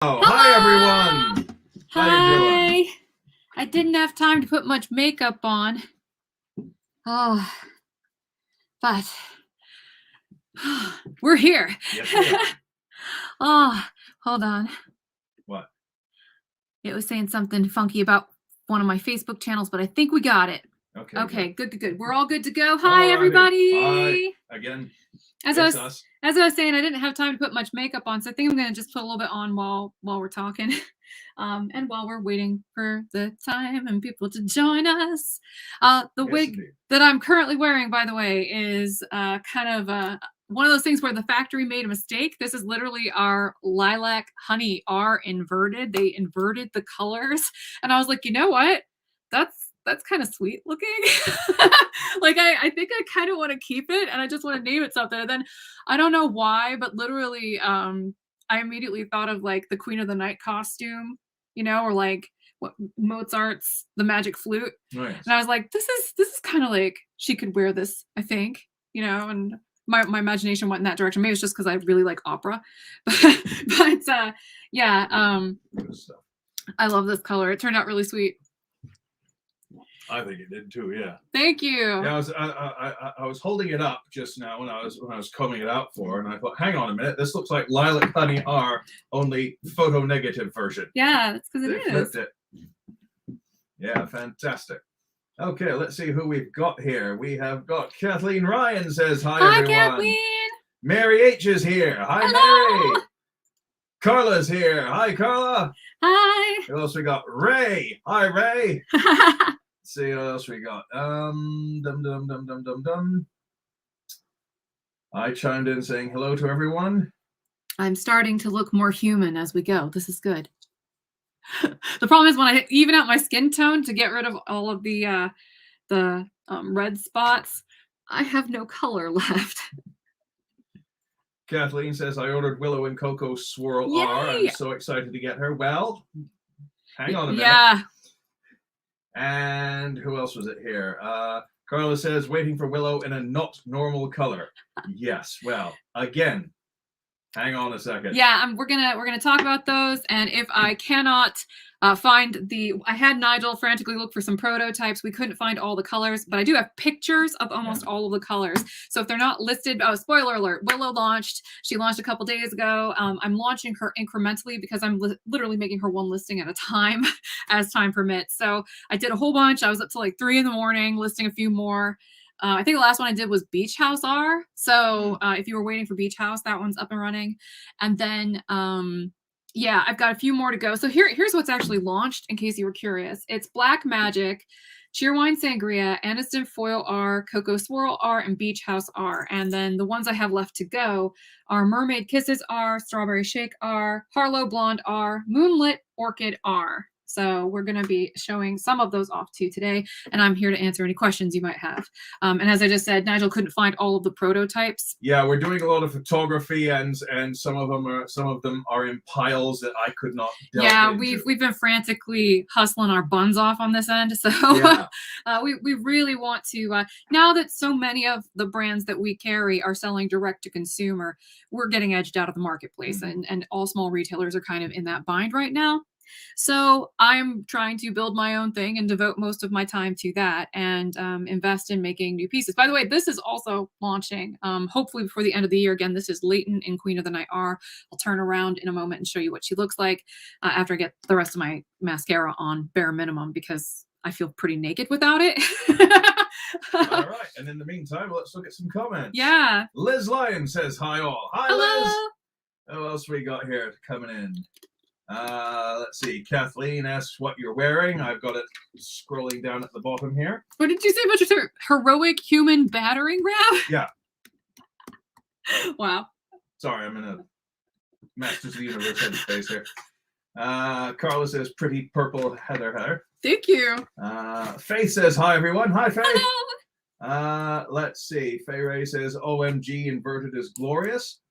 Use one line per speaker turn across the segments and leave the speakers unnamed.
Oh, hi everyone. How you doing?
Hi. I didn't have time to put much makeup on. Oh, but we're here.
Yes, we are.
Oh, hold on.
What?
It was saying something funky about one of my Facebook channels, but I think we got it.
Okay.
Good. We're all good to go. Hi,
Alrighty.
everybody.
Hi again.
As I was saying, I didn't have time to put much makeup on, so I think I'm gonna just put a little bit on while we're talking, and while we're waiting for the time and people to join us. The wig
indeed.
that I'm currently wearing, by the way, is kind of one of those things where the factory made a mistake. This is literally our lilac honey R inverted. They inverted the colors, and I was like, you know what? That's kind of sweet looking. Like I think I kind of want to keep it, and I just want to name it something. And then I don't know why, but literally, I immediately thought of like the Queen of the Night costume, or like what Mozart's The Magic Flute.
Nice.
And I was like, this is kind of like she could wear this, I think, and my imagination went in that direction. Maybe it's just because I really like opera, but yeah,
Good stuff.
I love this color. It turned out really sweet.
I think it did too. Yeah.
Thank you.
Yeah, I was holding it up just now when I was combing it out for, and I thought, hang on a minute, this looks like Lilac Honey R, only photo negative version.
Yeah, that's because it is.
Flipped it. Yeah, fantastic. Okay, let's see who we've got here. We have got Kathleen Ryan says hi, everyone.
Hi, Kathleen.
Mary H is here. Hi,
hello.
Mary. Carla's here. Hi, Carla.
Hi.
Who else we got? Ray. Hi, Ray. Let's see what else we got. I chimed in saying hello to everyone.
I'm starting to look more human as we go. This is good. The problem is when I even out my skin tone to get rid of all of the red spots, I have no color left.
Kathleen says, I ordered Willow and Cocoa Swirl
Yay!
R. I'm so excited to get her. Well, hang on a minute.
Yeah.
And who else was it here? Carla says, waiting for Willow in a not normal color. Yes. Well, again, hang on a second.
Yeah, we're gonna talk about those, and if I cannot find I had Nigel frantically look for some prototypes. We couldn't find all the colors, but I do have pictures of almost all of the colors. So if they're not listed, spoiler alert, Willow launched. She launched a couple days ago. I'm launching her incrementally because I'm literally making her one listing at a time as time permits. So I did a whole bunch. I was up to like 3 a.m. listing a few more. I think the last one I did was Beach House R. So if you were waiting for Beach House, that one's up and running. And then, yeah, I've got a few more to go. So here's what's actually launched in case you were curious. It's Black Magic, Cheerwine Sangria, Aniston Foil R, Cocoa Swirl R, and Beach House R. And then the ones I have left to go are Mermaid Kisses R, Strawberry Shake R, Harlow Blonde R, Moonlit Orchid R. So we're going to be showing some of those off too today, and I'm here to answer any questions you might have. And as I just said, Nigel couldn't find all of the prototypes.
Yeah, we're doing a lot of photography, and some of them are in piles that I could not delve into.
We've been frantically hustling our buns off on this end. So we really want to now that so many of the brands that we carry are selling direct to consumer, we're getting edged out of the marketplace, and all small retailers are kind of in that bind right now. So I'm trying to build my own thing and devote most of my time to that, and invest in making new pieces. By the way, this is also launching hopefully before the end of the year. Again, this is Leighton in Queen of the Night R. I'll turn around in a moment and show you what she looks like after I get the rest of my mascara on bare minimum, because I feel pretty naked without it.
All right, and in the meantime, let's look at some comments.
Yeah.
Liz Lyon says hi all. Hi,
hello.
Liz. Who else we got here coming in? Let's see. Kathleen asks what you're wearing. I've got it scrolling down at the bottom here.
What did you say about your heroic human battering ram?
Yeah.
Wow.
Sorry, I'm in a Masters of the Universe headspace here. Carla says pretty purple heather.
Thank you.
Faith says hi everyone. Hi Faith.
Hello.
Let's see. Faye Ray says OMG inverted is glorious.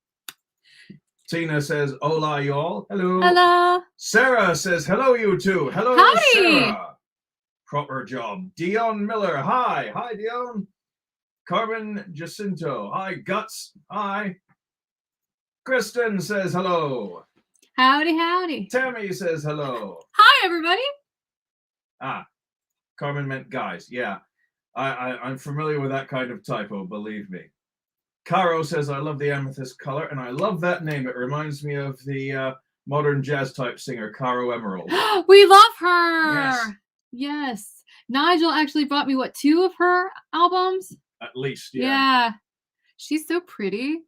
Tina says, hola, y'all. Hello.
Hello.
Sarah says, hello, you two. Hello,
howdy.
Sarah. Proper job. Dion Miller. Hi. Hi, Dion. Carmen Jacinto. Hi, Guts. Hi. Kristen says, hello.
Howdy, howdy.
Tammy says hello.
Hi, everybody.
Carmen meant guys. Yeah, I'm familiar with that kind of typo, believe me. Caro says, I love the amethyst color, and I love that name. It reminds me of the modern jazz type singer, Caro Emerald.
We love her.
Yes.
Yes. Nigel actually brought me, 2 of her albums?
At least,
Yeah. She's so pretty.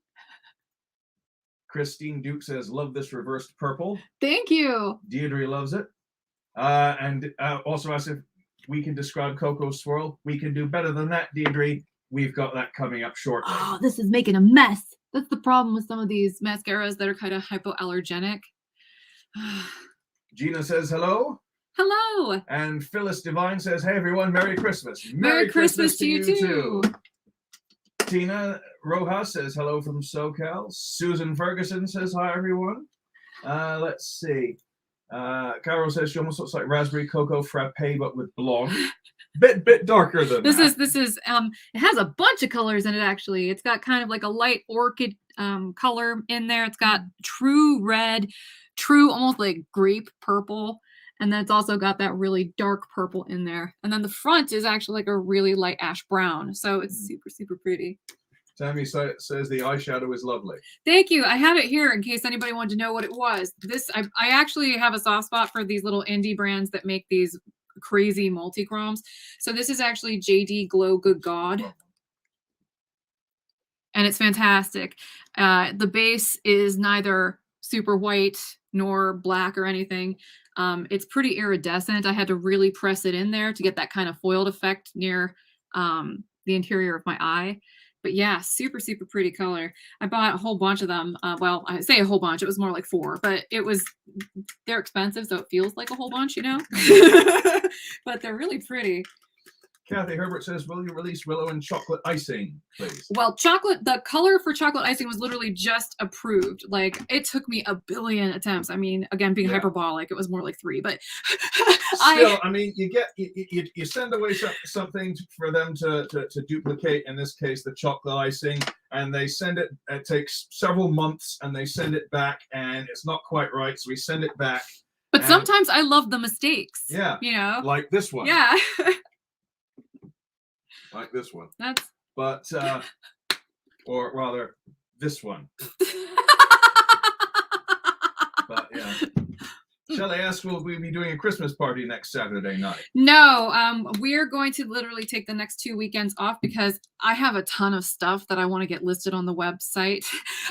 Christine Duke says, love this reversed purple.
Thank you.
Deirdre loves it. And also asks if we can describe Cocoa Swirl. We can do better than that, Deirdre. We've got that coming up shortly.
Oh, this is making a mess. That's the problem with some of these mascaras that are kind of hypoallergenic.
Gina says hello.
Hello.
And Phyllis Divine says, hey everyone, Merry Christmas.
Merry Christmas to you too.
Tina Rojas says hello from SoCal. Susan Ferguson says hi everyone. Let's see. Carol says she almost looks like raspberry cocoa frappe but with blonde. Bit darker than
this
that.
is it has a bunch of colors in it actually. It's got kind of like a light orchid color in there. It's got true red, true almost like grape purple, and then it's also got that really dark purple in there. And then the front is actually like a really light ash brown. So it's super pretty.
Tammy says the eyeshadow is lovely.
Thank you. I have it here in case anybody wanted to know what it was. This I actually have a soft spot for these little indie brands that make these crazy multi-chromes. So this is actually JD Glow Good God. And it's fantastic. The base is neither super white nor black or anything. It's pretty iridescent. I had to really press it in there to get that kind of foiled effect near the interior of my eye. But yeah, super pretty color. I bought a whole bunch of them. Well, I say a whole bunch. It was more like 4, but they're expensive, so it feels like a whole bunch, you know? But they're really pretty.
Kathy Herbert says, will you release Willow and chocolate icing, please?
Well, the color for chocolate icing was literally just approved. Like, it took me a billion attempts. I mean, again, being hyperbolic, it was more like 3, but
still, I mean, you send away something for them to duplicate, in this case, the chocolate icing, and they send it, it takes several months, and they send it back, and it's not quite right, so we send it back.
But sometimes I love the mistakes.
Yeah.
You know?
Like this one.
Yeah.
Like this one.
That's.
But, or rather, this one. But, yeah. Shelley asks, will we be doing a Christmas party next Saturday night?
No, we're going to literally take the next 2 weekends off because I have a ton of stuff that I want to get listed on the website.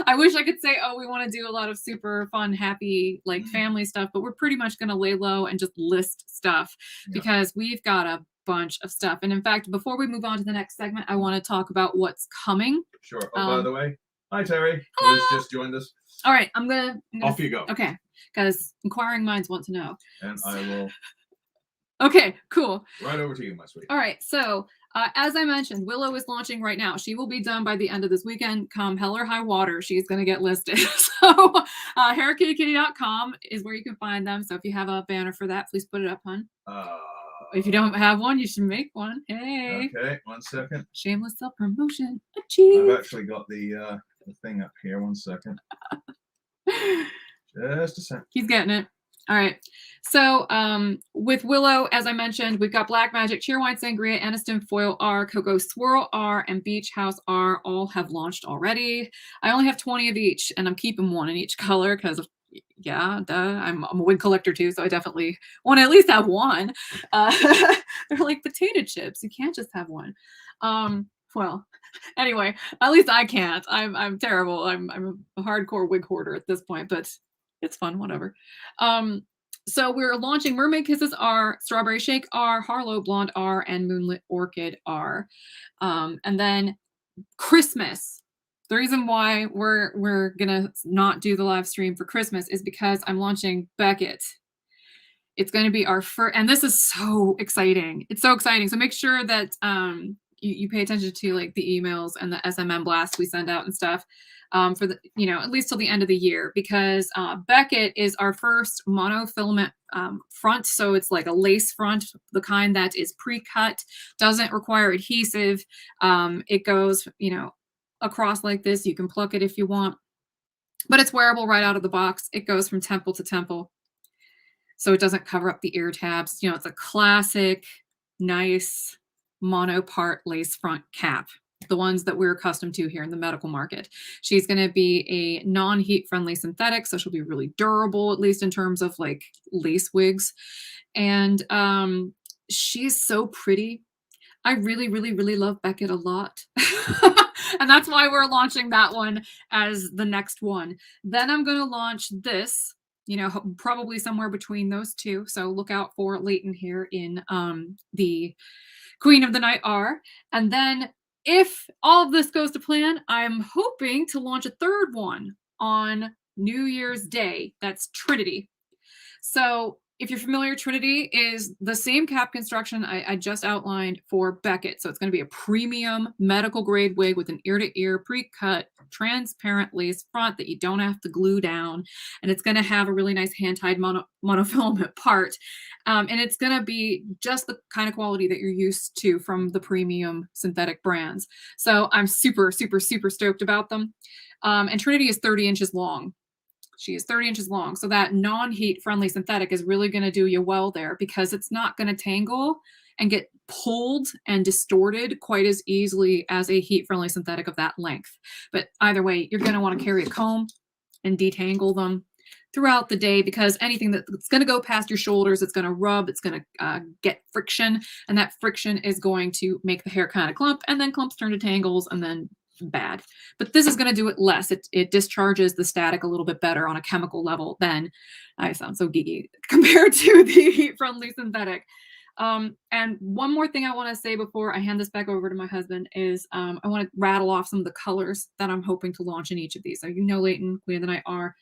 I wish I could say, oh, we want to do a lot of super fun, happy, like family stuff, but we're pretty much going to lay low and just list stuff because we've got a bunch of stuff. And in fact, before we move on to the next segment, I want to talk about what's coming.
Sure. Oh, by the way, hi Terry,
hello.
who's just joined us.
All right, I'm gonna
off you go.
Okay, because inquiring minds want to know.
And I will.
Okay, cool.
Right over to you, my sweet.
All right, so as I mentioned, Willow is launching right now. She will be done by the end of this weekend. Come hell or high water, she's going to get listed. So hairkitty.com is where you can find them. So if you have a banner for that, please put it up, hon. If you don't have one, you should make one. Hey.
Okay, 1 second.
Shameless self-promotion. Achieve.
I've actually got the thing up here. 1 second. Just a sec.
He's getting it. All right. So with Willow, as I mentioned, we've got Black Magic, Cheerwine, Sangria, Aniston Foil R, Cocoa Swirl R, and Beach House R all have launched already. I only have 20 of each, and I'm keeping 1 in each color because of I'm a wig collector too, so I definitely want to at least have 1. They're like potato chips. You can't just have 1. Well, anyway, at least I can't. I'm terrible. I'm a hardcore wig hoarder at this point, but it's fun, whatever. So we're launching Mermaid Kisses R, Strawberry Shake R, Harlow Blonde R, and Moonlit Orchid R. And then Christmas. The reason why we're gonna not do the live stream for Christmas is because I'm launching Beckett. It's going to be our first, and this is so exciting. It's so exciting. So make sure that you pay attention to like the emails and the SMM blasts we send out and stuff for the, at least till the end of the year, because Beckett is our first monofilament front. So it's like a lace front, the kind that is pre-cut, doesn't require adhesive. It goes, across like this. You can pluck it if you want. but it's wearable right out of the box. It goes from temple to temple, so it doesn't cover up the ear tabs. You know, it's a classic, nice monopart lace front cap, the ones that we're accustomed to here in the medical market. She's going to be a non-heat friendly synthetic, so she'll be really durable, at least in terms of like lace wigs. And she's so pretty. I really, really, really love Beckett a lot. And that's why we're launching that one as the next one. Then I'm going to launch this, you know, probably somewhere between those two. So look out for Leighton here in the Queen of the Night R. And then if all of this goes to plan, I'm hoping to launch a third one on New Year's Day. That's Trinity. So if you're familiar, Trinity is the same cap construction I just outlined for Beckett. So it's going to be a premium medical grade wig with an ear-to-ear pre-cut transparent lace front that you don't have to glue down. And it's going to have a really nice hand-tied monofilament part. And it's going to be just the kind of quality that you're used to from the premium synthetic brands. So I'm super, super, super stoked about them. And Trinity is 30 inches long. She is 30 inches long. So that non-heat friendly synthetic is really going to do you well there because it's not going to tangle and get pulled and distorted quite as easily as a heat friendly synthetic of that length. But either way, you're going to want to carry a comb and detangle them throughout the day because anything that's going to go past your shoulders, it's going to rub, it's going to get friction, and that friction is going to make the hair kind of clump, and then clumps turn to tangles, and then bad. But this is going to do it less. It discharges the static a little bit better on a chemical level than, I sound so geeky, compared to the heat-friendly synthetic. And one more thing I want to say before I hand this back over to my husband is I want to rattle off some of the colors that I'm hoping to launch in each of these. So you know Leighton, Queen of the Night R.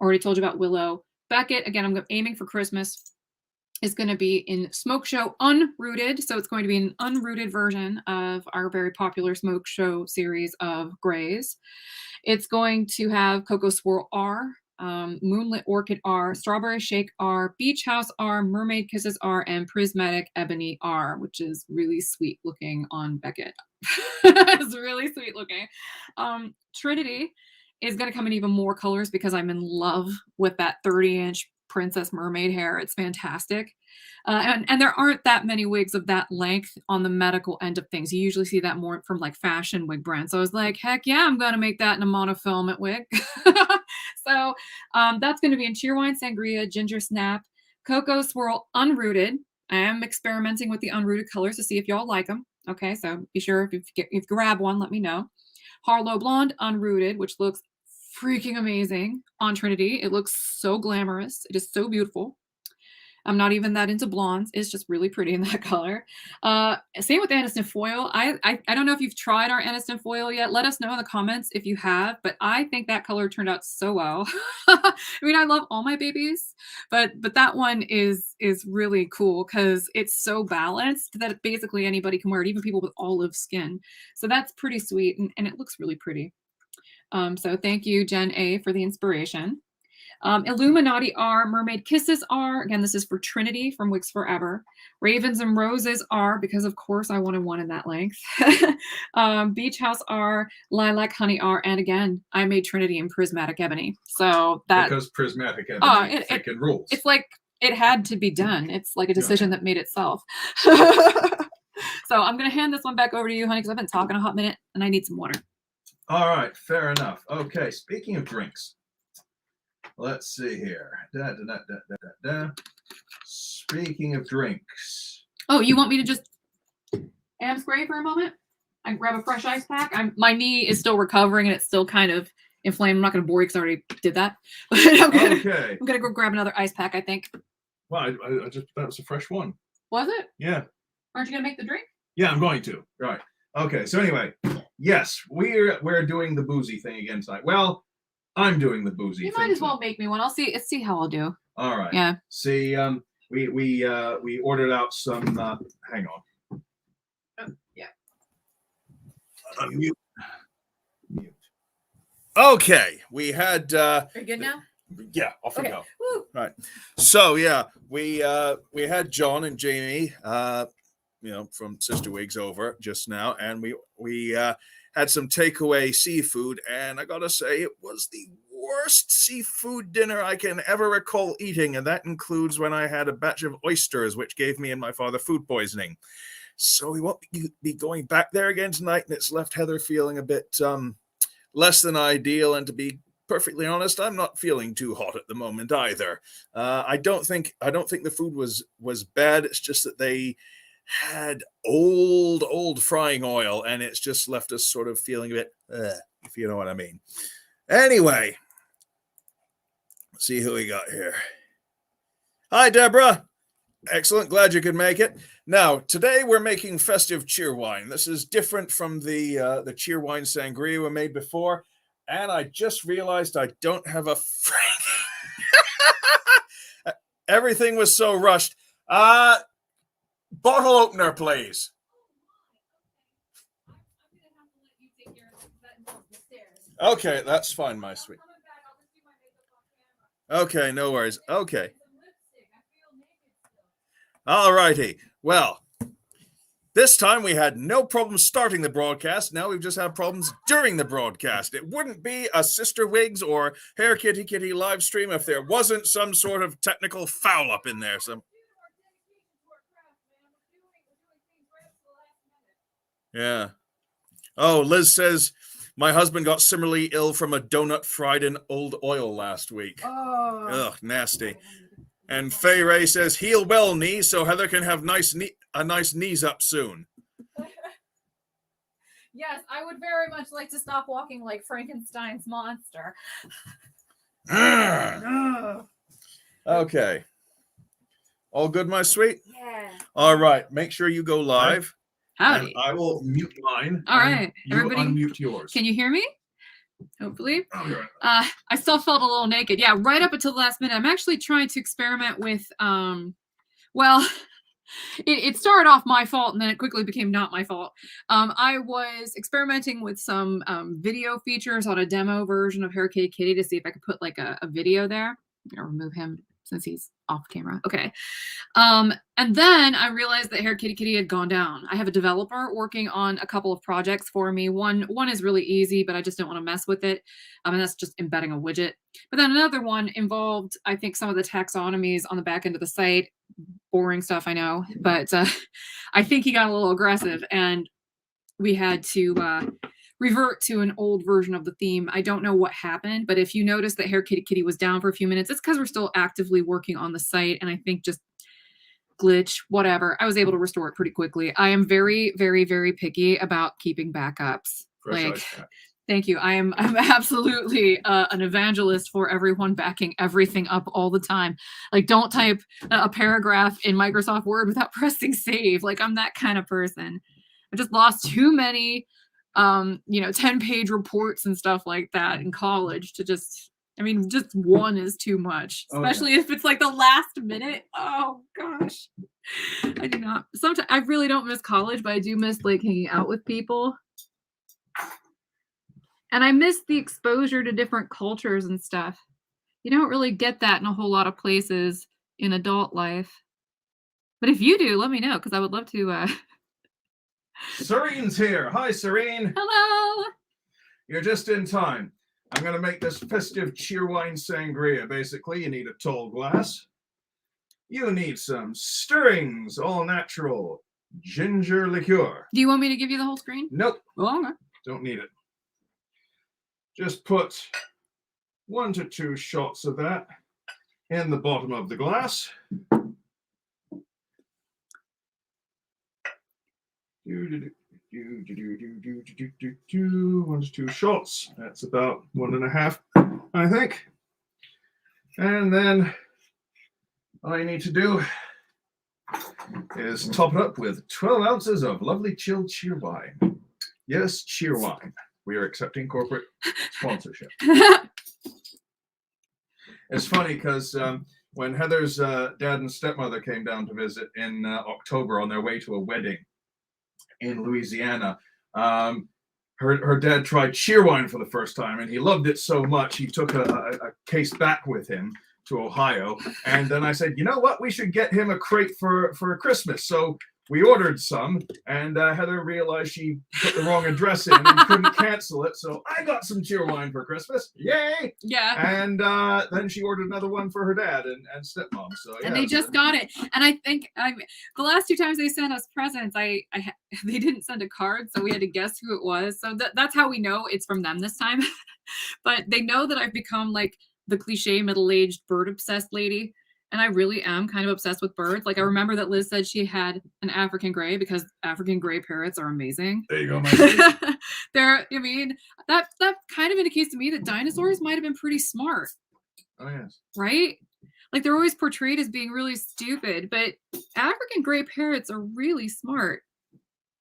Already told you about Willow. Beckett, again, I'm aiming for Christmas, is going to be in Smoke Show Unrooted. So it's going to be an unrooted version of our very popular Smoke Show series of grays. It's going to have Cocoa Swirl R, Moonlit Orchid R, Strawberry Shake R, Beach House R, Mermaid Kisses R, and Prismatic Ebony R, which is really sweet looking on Beckett. It's really sweet looking. Trinity is going to come in even more colors because I'm in love with that 30-inch princess mermaid hair. It's fantastic. And there aren't that many wigs of that length on the medical end of things. You usually see that more from like fashion wig brands. So I was like, heck yeah, I'm going to make that in a monofilament wig. So that's going to be in Cheerwine, Sangria, Ginger Snap, Cocoa Swirl Unrooted. I am experimenting with the unrooted colors to see if y'all like them. Okay, so be sure if you grab one, let me know. Harlow Blonde Unrooted, which looks freaking amazing on Trinity. It looks so glamorous. It is so beautiful. I'm not even that into blondes. It's just really pretty in that color. Same with Aniston Foil. I don't know if you've tried our Aniston Foil yet. Let us know in the comments if you have, but I think that color turned out so well. I mean, I love all my babies, but that one is really cool because it's so balanced that basically anybody can wear it, even people with olive skin. So that's pretty sweet, and it looks really pretty. So thank you, Jen A, for the inspiration. Illuminati R, Mermaid Kisses R. Again, this is for Trinity from Wigs Forever. Ravens and Roses R, because of course I wanted one in that length. Beach House R, Lilac Honey R, and again, I made Trinity in Prismatic Ebony. So that
because Prismatic Ebony freaking rules.
It's like it had to be done. It's like a decision that made itself. So I'm gonna hand this one back over to you, honey, because I've been talking a hot minute and I need some water.
All right, fair enough. Okay, speaking of drinks, let's see here. Speaking of drinks.
Oh, you want me to just am spray for a moment? I can grab a fresh ice pack. My knee is still recovering and it's still kind of inflamed. I'm not going to bore you because I already did that. I'm going to go grab another ice pack, I think.
Well, I just thought it was a fresh one.
Was it?
Yeah.
Aren't you going to make the drink?
Yeah, I'm going to. Right. Okay, so anyway, yes, we're doing the boozy thing again tonight. Well, I'm doing the boozy thing.
You might as well make me one. I'll see how I'll do.
All right.
Yeah.
See, we ordered out some hang on.
Oh, yeah.
Mute. Okay, we had
Are you good now?
Yeah, off we go.
Woo.
Right. So yeah, we had John and Jamie from Sister Wigs over just now, and we had some takeaway seafood, and I gotta say it was the worst seafood dinner I can ever recall eating, and that includes when I had a batch of oysters, which gave me and my father food poisoning. So we won't be going back there again tonight, and it's left Heather feeling a bit less than ideal. And to be perfectly honest, I'm not feeling too hot at the moment either. I don't think the food was bad. It's just that they had old frying oil, and it's just left us sort of feeling a bit, if you know what I mean. Anyway, let's see who we got here. Hi, Deborah. Excellent. Glad you could make it. Now, today we're making festive cheerwine. This is different from the cheerwine sangria we made before. And I just realized I don't have a everything was so rushed. Bottle opener, please. Okay, that's fine, my sweet. Okay, no worries. Okay. All righty. Well, this time we had no problem starting the broadcast. Now we've just had problems during the broadcast. It wouldn't be a Sister Wigs or Hair Kitty Kitty live stream if there wasn't some sort of technical foul up in there. Yeah. Oh, Liz says, my husband got similarly ill from a donut fried in old oil last week. Oh. Ugh, nasty. And Faye Ray says, heal well, knee, so Heather can have a nice knees up soon.
Yes, I would very much like to stop walking like Frankenstein's monster.
Okay. All good, my sweet?
Yeah.
All right. Make sure you go live.
Howdy.
I will mute mine.
All right.
Everybody unmute yours.
Can you hear me? Hopefully.
Oh,
I still felt a little naked. Yeah, right up until the last minute. I'm actually trying to experiment with, well, it started off my fault and then it quickly became not my fault. I was experimenting with some video features on a demo version of Hair Kitty Kitty to see if I could put like a video there. I'm gonna remove him since he's off camera. Okay. And then I realized that Hair Kitty Kitty had gone down. I have a developer working on a couple of projects for me. One is really easy, but I just don't want to mess with it. And that's just embedding a widget. But then another one involved, I think, some of the taxonomies on the back end of the site. Boring stuff, I know. But I think he got a little aggressive and we had to revert to an old version of the theme. I don't know what happened, but if you notice that Hair Kitty Kitty was down for a few minutes, it's because we're still actively working on the site. And I think just glitch, whatever. I was able to restore it pretty quickly. I am very, very, very picky about keeping backups. Thank you. I'm absolutely an evangelist for everyone backing everything up all the time. Like, don't type a paragraph in Microsoft Word without pressing save. Like, I'm that kind of person. I just lost too many 10-page reports and stuff like that in college to just one is too much, especially if it's like the last minute. Oh gosh. I really don't miss college, but I do miss like hanging out with people. And I miss the exposure to different cultures and stuff. You don't really get that in a whole lot of places in adult life. But if you do, let me know, because I would love to
Serene's here. Hi, Serene.
Hello.
You're just in time. I'm going to make this festive cheerwine sangria. Basically, you need a tall glass. You need some stirrings, all natural ginger liqueur.
Do you want me to give you the whole screen?
Nope.
Oh, okay.
Don't need it. Just put 1 to 2 shots of that in the bottom of the glass. 1 to 2 shots. That's about 1.5, I think. And then all you need to do is top it up with 12 ounces of lovely chilled cheerwine. Yes, cheerwine. We are accepting corporate sponsorship. It's funny because when Heather's dad and stepmother came down to visit in October on their way to a wedding in Louisiana, her dad tried cheerwine for the first time, and he loved it so much he took a case back with him to Ohio. And then I said, you know what? We should get him a crate for Christmas. So we ordered some, and Heather realized she put the wrong address in and couldn't cancel it. So I got some Cheerwine for Christmas. Yay!
Yeah.
And then she ordered another one for her dad and stepmom. So yeah,
And they just got it. And I think the last 2 times they sent us presents, they didn't send a card, so we had to guess who it was. So that's how we know it's from them this time. But they know that I've become like the cliche middle-aged bird-obsessed lady. And I really am kind of obsessed with birds. Like, I remember that Liz said she had an African gray because African gray parrots are amazing.
There you go, my
I mean, that kind of indicates to me that dinosaurs might have been pretty smart.
Oh, yes.
Right? Like, they're always portrayed as being really stupid, but African gray parrots are really smart.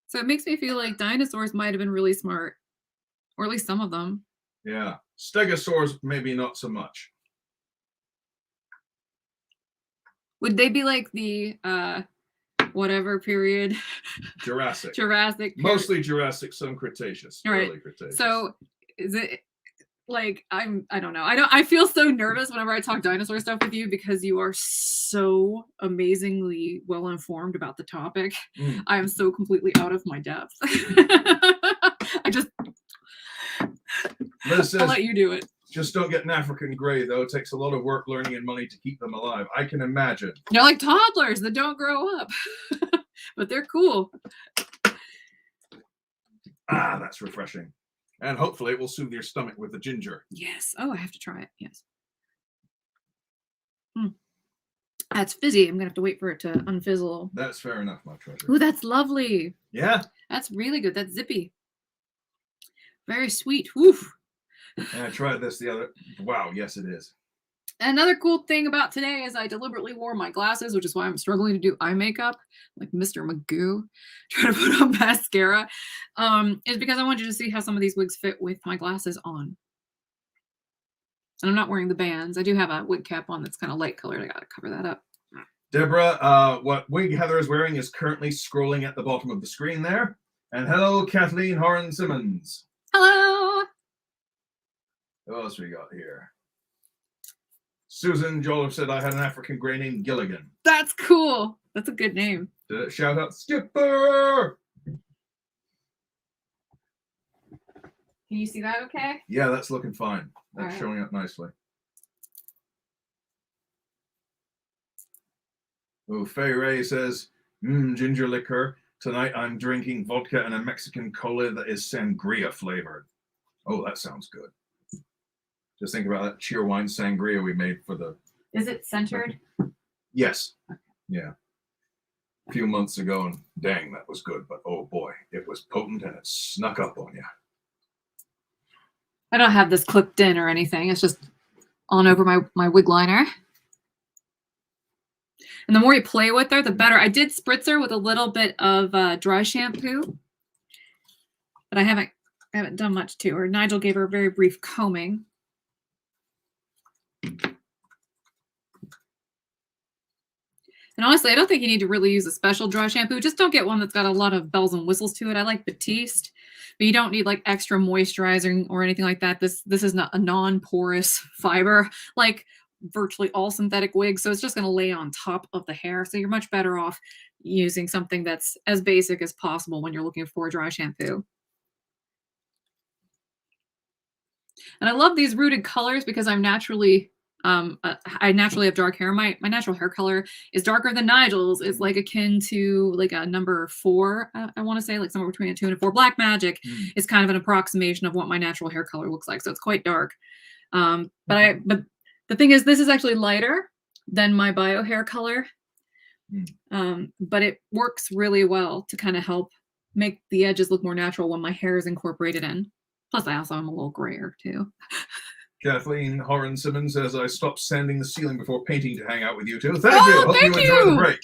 So it makes me feel like dinosaurs might have been really smart, or at least some of them.
Yeah. Stegosaurs, maybe not so much.
Would they be like the whatever period?
Jurassic.
Jurassic.
Mostly Jurassic, some Cretaceous.
All right.
Early Cretaceous.
So is it like I don't know. I feel so nervous whenever I talk dinosaur stuff with you because you are so amazingly well informed about the topic. I am so completely out of my depth.
Liz says,
I'll let you do it.
just don't get an African gray, though. It takes a lot of work, learning, and money to keep them alive. I can imagine.
They're like toddlers that don't grow up. But they're cool.
Ah, that's refreshing. And hopefully it will soothe your stomach with the ginger.
Yes. Oh, I have to try it. Yes. That's fizzy. I'm going to have to wait for it to unfizzle.
That's fair enough, my treasure.
Ooh, that's lovely.
Yeah.
That's really good. That's zippy. Very sweet. Oof.
And I tried this the other. Wow, yes, it is.
Another cool thing about today is I deliberately wore my glasses, which is why I'm struggling to do eye makeup, like Mr. Magoo, trying to put on mascara, is because I wanted you to see how some of these wigs fit with my glasses on. And I'm not wearing the bands. I do have a wig cap on that's kind of light colored. I got to cover that up.
Deborah, what wig Heather is wearing is currently scrolling at the bottom of the screen there. And hello, Kathleen Horan-Simmons.
Hello.
Who else we got here? Susan Jolliffe said I had an African gray named Gilligan.
That's cool. That's a good name.
Shout out Skipper!
Can you see that okay?
Yeah, that's looking fine. That's
right.
showing up nicely. Oh, Faye Ray says, ginger liquor. Tonight I'm drinking vodka and a Mexican cola that is sangria flavored. Oh, that sounds good. Just think about that Cheerwine sangria we made for the...
Is it centered?
Yes. Yeah. A few months ago, and dang, that was good. But oh boy, it was potent and it snuck up on you.
I don't have this clipped in or anything. It's just on over my wig liner. And the more you play with her, the better. I did spritz her with a little bit of dry shampoo, but I haven't done much to her. Nigel gave her a very brief combing. And honestly, I don't think you need to really use a special dry shampoo. Just don't get one that's got a lot of bells and whistles to it. I like Batiste, but you don't need like extra moisturizing or anything like that. This is not a non-porous fiber like virtually all synthetic wigs, so it's just going to lay on top of the hair. So you're much better off using something that's as basic as possible when you're looking for a dry shampoo. And I love these rooted colors because I naturally have dark hair. My natural hair color is darker than Nigel's. It's like akin to like a number 4. I want to say like somewhere between a 2 and a 4. Black Magic is kind of an approximation of what my natural hair color looks like. So it's quite dark. But the thing is, this is actually lighter than my bio hair color. But it works really well to kind of help make the edges look more natural when my hair is incorporated in. Plus, I also am a little grayer too.
Kathleen Horan-Simmons says I stopped sanding the ceiling before painting to hang out with you too. Thank you. Hope you enjoy the break.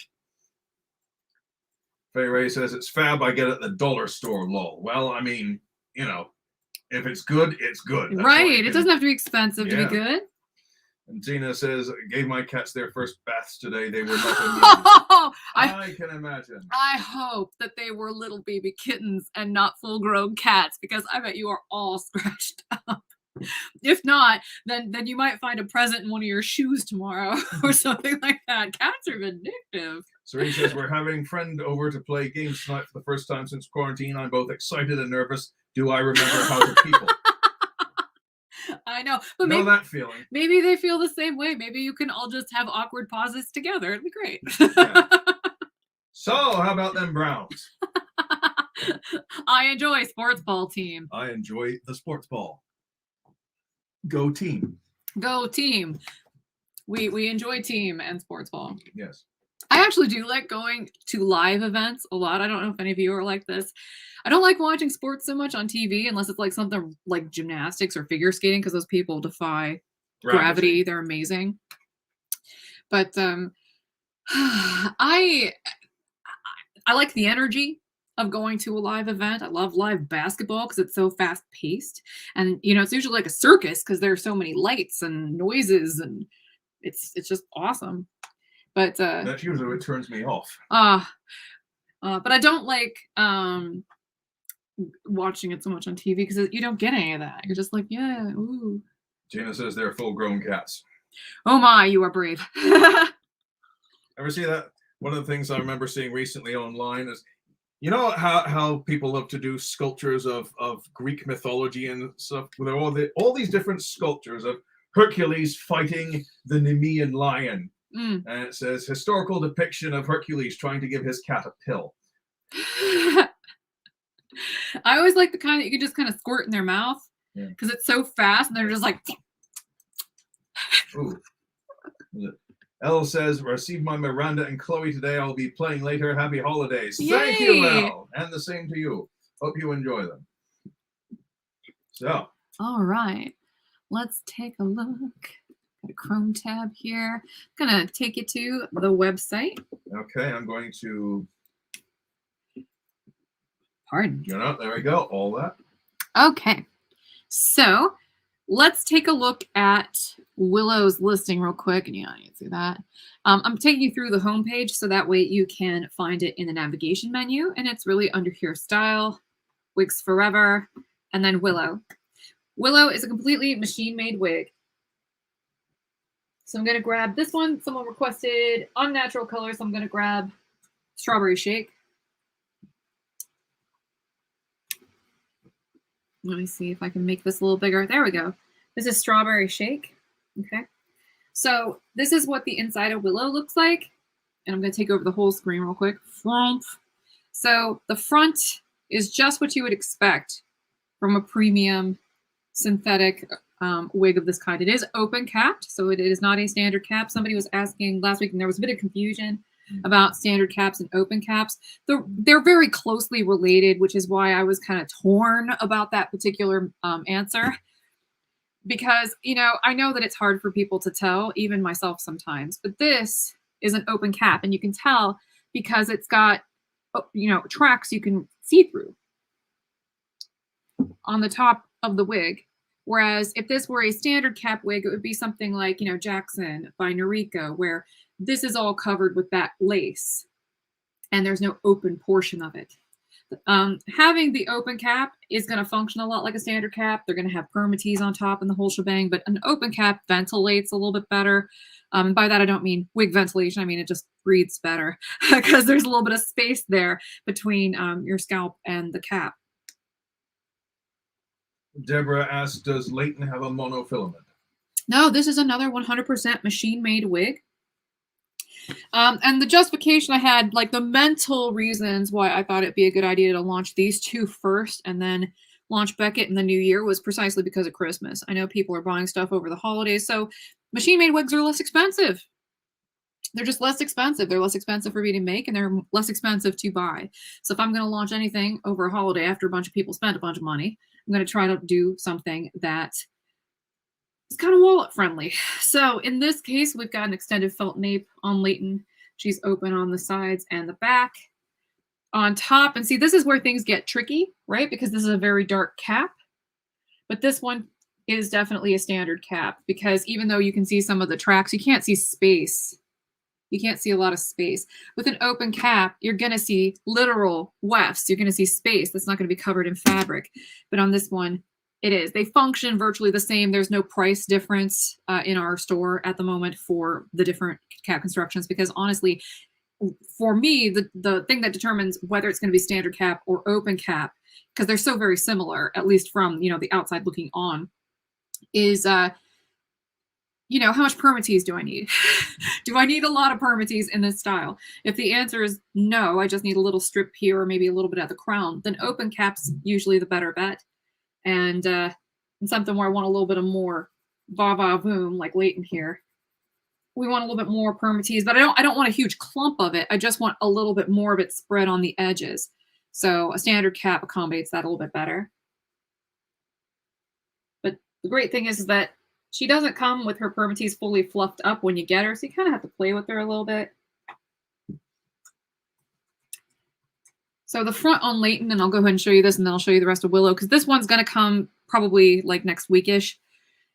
Faye Ray says it's fab. I get it at the dollar store. Lol. Well, I mean, you know, if it's good, it's good. That's
right. It doesn't have to be expensive to be good.
And Tina says, gave my cats their first baths today. They were not immune. I can imagine.
I hope that they were little baby kittens and not full-grown cats, because I bet you are all scratched up. If not, then you might find a present in one of your shoes tomorrow or something like that. Cats are vindictive.
Serene says, we're having friend over to play games tonight for the first time since quarantine. I'm both excited and nervous. Do I remember how to people?
I know, but
Know that feeling.
maybe they feel the same way. Maybe you can all just have awkward pauses together. It'd be great.
Yeah. So, how about them Browns?
I enjoy sports ball team.
I enjoy the sports ball. Go team.
Go team. We enjoy team and sports ball.
Yes.
I actually do like going to live events a lot. I don't know if any of you are like this. I don't like watching sports so much on TV unless it's like something like gymnastics or figure skating, because those people defy gravity. They're amazing. But I like the energy of going to a live event. I love live basketball because it's so fast paced, and it's usually like a circus because there's so many lights and noises, and it's just awesome. But
that's usually what turns me off.
But I don't like watching it so much on TV because you don't get any of that. You're just like, yeah, ooh.
Gina says they're full-grown cats.
Oh my, you are brave.
Ever see that? One of the things I remember seeing recently online is, you know how people love to do sculptures of Greek mythology and stuff? With all these different sculptures of Hercules fighting the Nemean lion. And it says, historical depiction of Hercules trying to give his cat a pill.
I always like the kind that you can just kind of squirt in their mouth because it's so fast and they're just like.
Ooh. Elle says, receive my Miranda and Chloe today. I'll be playing later. Happy holidays.
Yay.
Thank you, Elle. And the same to you. Hope you enjoy them. So.
All right. Let's take a look. Got a Chrome tab here. I'm going to take you to the website.
Okay, I'm going to.
Pardon.
There we go. All that.
Okay. So let's take a look at Willow's listing real quick. And you can see that. I'm taking you through the homepage so that way you can find it in the navigation menu. And it's really under here, Style, Wigs Forever, and then Willow. Willow is a completely machine-made wig. So I'm going to grab this one. Someone requested unnatural color, so I'm going to grab Strawberry Shake. Let me see if I can make this a little bigger. There we go. This is Strawberry Shake. Okay. So this is what the inside of Willow looks like. And I'm going to take over the whole screen real quick. So the front is just what you would expect from a premium synthetic wig of this kind. It is open capped, so it is not a standard cap. Somebody was asking last week, and there was a bit of confusion about standard caps and open caps. They're very closely related, which is why I was kind of torn about that particular answer. Because, I know that it's hard for people to tell, even myself sometimes, but this is an open cap, and you can tell because it's got, tracks you can see through on the top of the wig. Whereas if this were a standard cap wig, it would be something like, Jackson by Noriko, where this is all covered with that lace and there's no open portion of it. Having the open cap is going to function a lot like a standard cap. They're going to have permatease on top and the whole shebang, but an open cap ventilates a little bit better. And by that, I don't mean wig ventilation. I mean, it just breathes better because there's a little bit of space there between your scalp and the cap.
Deborah asks, does Leighton have a monofilament?
No, this is another 100% machine-made wig. And the justification I had, like the mental reasons why I thought it'd be a good idea to launch these two first and then launch Beckett in the new year was precisely because of Christmas. I know people are buying stuff over the holidays, so machine-made wigs are less expensive. They're just less expensive. They're less expensive for me to make, and they're less expensive to buy. So if I'm going to launch anything over a holiday after a bunch of people spent a bunch of money, I'm going to try to do something that is kind of wallet friendly. So in this case, we've got an extended felt nape on Leighton. She's open on the sides and the back. On top, and see, this is where things get tricky, right? Because this is a very dark cap. But this one is definitely a standard cap because even though you can see some of the tracks, you can't see space. You can't see a lot of space. With an open cap, you're going to see literal wefts. You're going to see space that's not going to be covered in fabric. But on this one, it is. They function virtually the same. There's no price difference in our store at the moment for the different cap constructions because honestly, for me, the thing that determines whether it's going to be standard cap or open cap, because they're so very similar, at least from, you know, the outside looking on, is you know, how much permatease do I need? Do I need a lot of permatease in this style? If the answer is no, I just need a little strip here or maybe a little bit at the crown, then open cap's usually the better bet. And something where I want a little bit of more va-va-voom, like Leighton here. We want a little bit more permatease, but I don't want a huge clump of it. I just want a little bit more of it spread on the edges. So a standard cap accommodates that a little bit better. But the great thing is that she doesn't come with her permatease fully fluffed up when you get her, so you kind of have to play with her a little bit. So the front on Leighton, and I'll go ahead and show you this, and then I'll show you the rest of Willow, because this one's going to come probably like next weekish.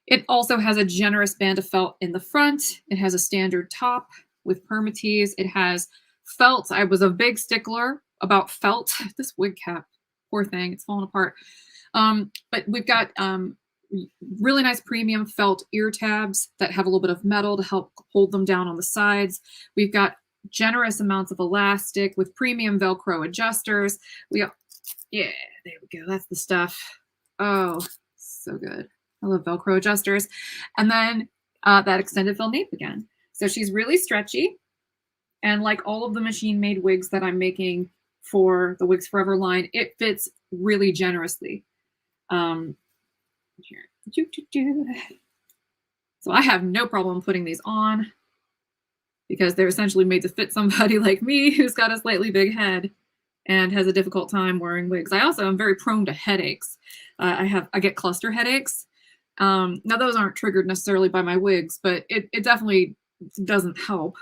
It also has a generous band of felt in the front. It has a standard top with permatease. It has felt. I was a big stickler about felt. This wig cap, poor thing, it's falling apart. But we've got really nice premium felt ear tabs that have a little bit of metal to help hold them down on the sides. We've got generous amounts of elastic with premium Velcro adjusters. Yeah, there we go. That's the stuff. Oh, so good. I love Velcro adjusters. And then that extended fill nape again. So she's really stretchy. And like all of the machine-made wigs that I'm making for the Wigs Forever line, it fits really generously. Here. So I have no problem putting these on because they're essentially made to fit somebody like me who's got a slightly big head and has a difficult time wearing wigs. I also am very prone to headaches. I get cluster headaches. Now those aren't triggered necessarily by my wigs, but it definitely doesn't help.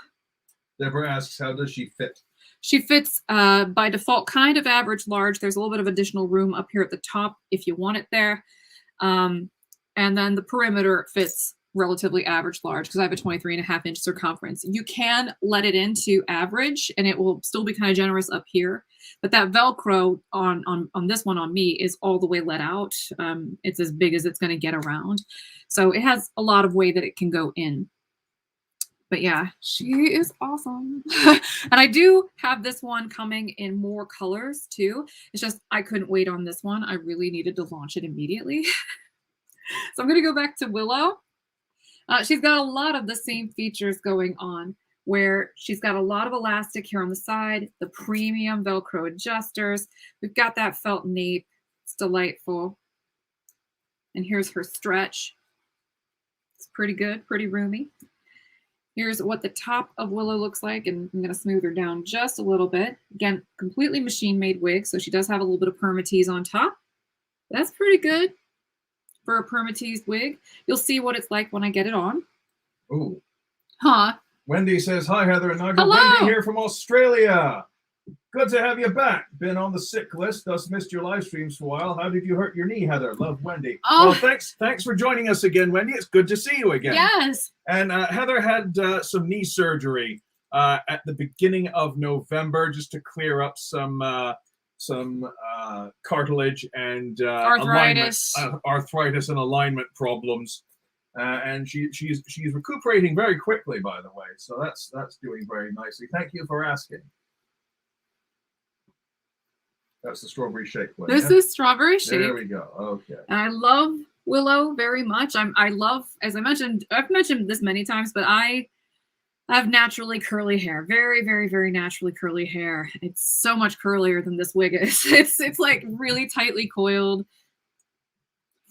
Deborah asks, how does she fit?
She fits by default kind of average large. There's a little bit of additional room up here at the top if you want it there. And then the perimeter fits relatively average large because I have a 23.5-inch circumference. You can let it into average and it will still be kind of generous up here. But that Velcro on this one on me is all the way let out. It's as big as it's going to get around. So it has a lot of way that it can go in. But yeah, she is awesome. And I do have this one coming in more colors too. It's just I couldn't wait on this one. I really needed to launch it immediately. So I'm going to go back to Willow. She's got a lot of the same features going on, where she's got a lot of elastic here on the side, the premium Velcro adjusters. We've got that felt nape. It's delightful. And here's her stretch. It's pretty good, pretty roomy. Here's what the top of Willow looks like, and I'm going to smooth her down just a little bit. Again, completely machine-made wig, so she does have a little bit of permatease on top. That's pretty good for a permateased wig. You'll see what it's like when I get it on.
Ooh.
Huh?
Wendy says, hi, Heather and Nigel.
Hello.
Wendy here from Australia. Good to have you back. Been on the sick list, thus missed your live streams for a while. How did you hurt your knee, Heather? Love, Wendy.
Oh.
Well, thanks for joining us again, Wendy. It's good to see you again.
Yes.
And Heather had some knee surgery at the beginning of November just to clear up some cartilage and
Arthritis
and alignment problems. And she's recuperating very quickly, by the way. So that's doing very nicely. Thank you for asking. That's the strawberry shake one.
This is strawberry shake.
There we go. Okay.
And I love Willow very much. I love, as I mentioned, I've mentioned this many times, but I have naturally curly hair. Very, very, very naturally curly hair. It's so much curlier than this wig is. It's like really tightly coiled,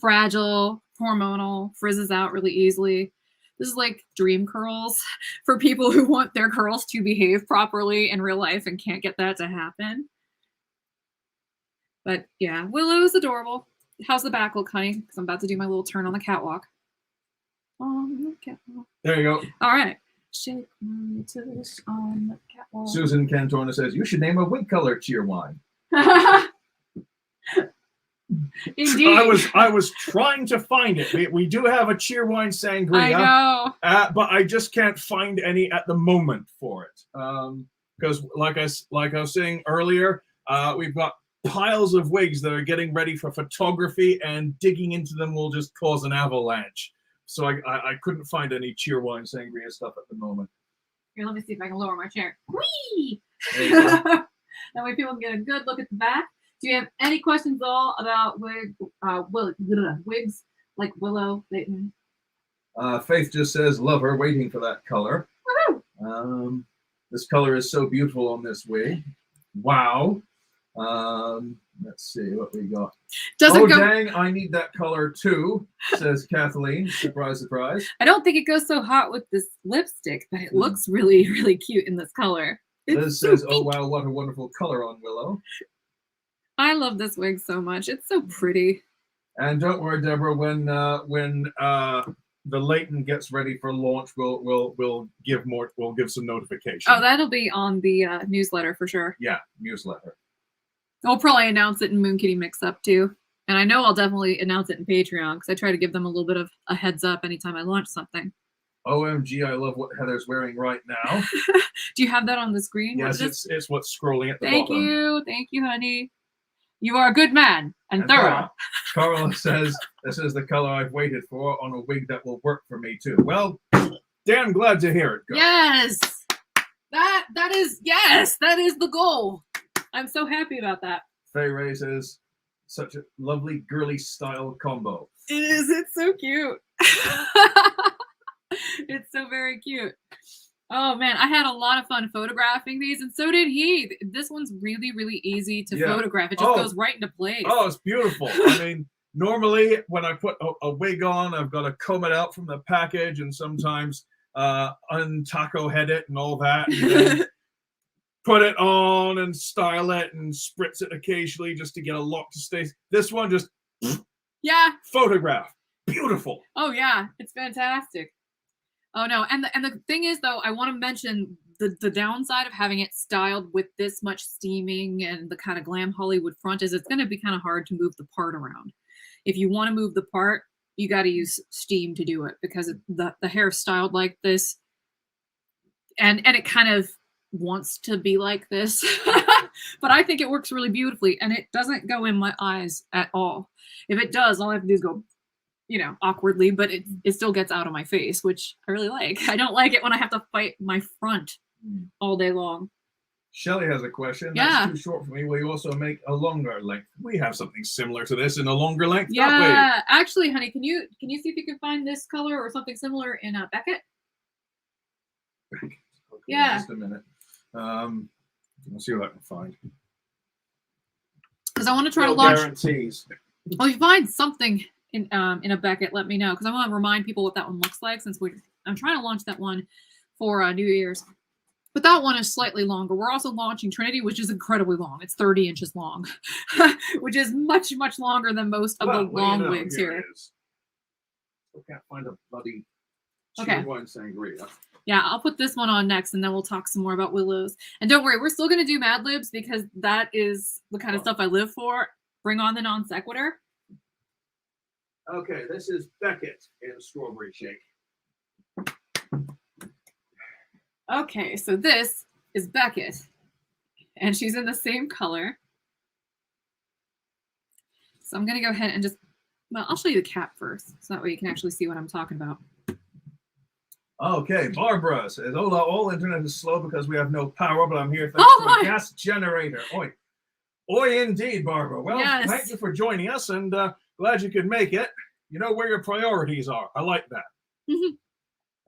fragile, hormonal, frizzes out really easily. This is like dream curls for people who want their curls to behave properly in real life and can't get that to happen. But yeah, Willow is adorable. How's the back look, honey? Because I'm about to do my little turn on the catwalk. On the catwalk.
There you go.
All right. Shake my tush on the catwalk.
Susan Cantona says, you should name a wig color Cheerwine.
Indeed.
I was trying to find it. We do have a Cheerwine Sangria.
I know.
But I just can't find any at the moment for it. Because like I was saying earlier, we've got piles of wigs that are getting ready for photography, and digging into them will just cause an avalanche. So I couldn't find any Cheerwine Sangria stuff at the moment.
Here, let me see if I can lower my chair. Whee!
There you go.
That way people can get a good look at the back. Do you have any questions at all about wigs like Willow, Leighton?
Faith just says, love her, waiting for that color.
Woohoo!
This color is so beautiful on this wig. Wow. Let's see what we got. Dang, I need that color too, says Kathleen. Surprise, surprise.
I don't think it goes so hot with this lipstick, but it looks really, really cute in this color.
Liz says, oh wow, what a wonderful color on Willow.
I love this wig so much. It's so pretty.
And don't worry, Deborah, when the Leighton gets ready for launch, we'll give some notification.
Oh, that'll be on the newsletter for sure.
Yeah, newsletter.
I'll probably announce it in Moon Kitty Mix Up too. And I know I'll definitely announce it in Patreon because I try to give them a little bit of a heads up anytime I launch something.
OMG, I love what Heather's wearing right now.
Do you have that on the screen?
Yes, it's what's scrolling at the bottom.
Thank you, honey. You are a good man and thorough.
Carla says, this is the color I've waited for on a wig that will work for me too. Well, damn glad to hear it. Girl.
Yes. That is the goal. I'm so happy about that.
Faye Ray says, such a lovely girly style combo.
It is. It's so cute. It's so very cute. Oh man, I had a lot of fun photographing these, and so did he. This one's really, really easy to photograph. It just goes right into place.
Oh, it's beautiful. I mean, normally when I put a wig on, I've got to comb it out from the package and sometimes un-taco head it and all that. And then put it on and style it and spritz it occasionally just to get a lock to stay. This one just photograph. Beautiful.
Oh yeah, it's fantastic. Oh no, and the thing is though, I want to mention the downside of having it styled with this much steaming and the kind of glam Hollywood front is it's going to be kind of hard to move the part around. If you want to move the part, you got to use steam to do it because the hair is styled like this, and it kind of wants to be like this. But I think it works really beautifully, and it doesn't go in my eyes at all. If it does, all I have to do is go, awkwardly, but it still gets out of my face, which I really like. I don't like it when I have to fight my front all day long.
Shelly has a question. That's too short for me. Will you also make a longer length? We have something similar to this in a longer length.
Yeah, actually, honey, can you see if you can find this color or something similar in Beckett?
Okay,
yeah.
Just a minute. Let's see what I can find.
Because I want to try to launch.
Guarantees.
Well, if you find something in a Beckett, let me know, because I want to remind people what that one looks like, since I'm trying to launch that one for New Year's. But that one is slightly longer. We're also launching Trinity, which is incredibly long. It's 30 inches long, which is much, much longer than most of the long wigs here.
I can't find a bloody Cheerwine Sangria.
Yeah, I'll put this one on next, and then we'll talk some more about Willows. And don't worry, we're still going to do Mad Libs, because that is the kind of stuff I live for. Bring on the non sequitur.
Okay, this is Beckett in Strawberry Shake.
Okay, so this is Beckett, and she's in the same color. So I'm going to go ahead and I'll show you the cap first, so that way you can actually see what I'm talking about.
Okay, Barbara says, hola, all internet is slow because we have no power, but I'm here thanks to a gas generator. Oi. Oi, indeed, Barbara. Well, thank you for joining us, and glad you could make it. You know where your priorities are. I like that.
Mm-hmm.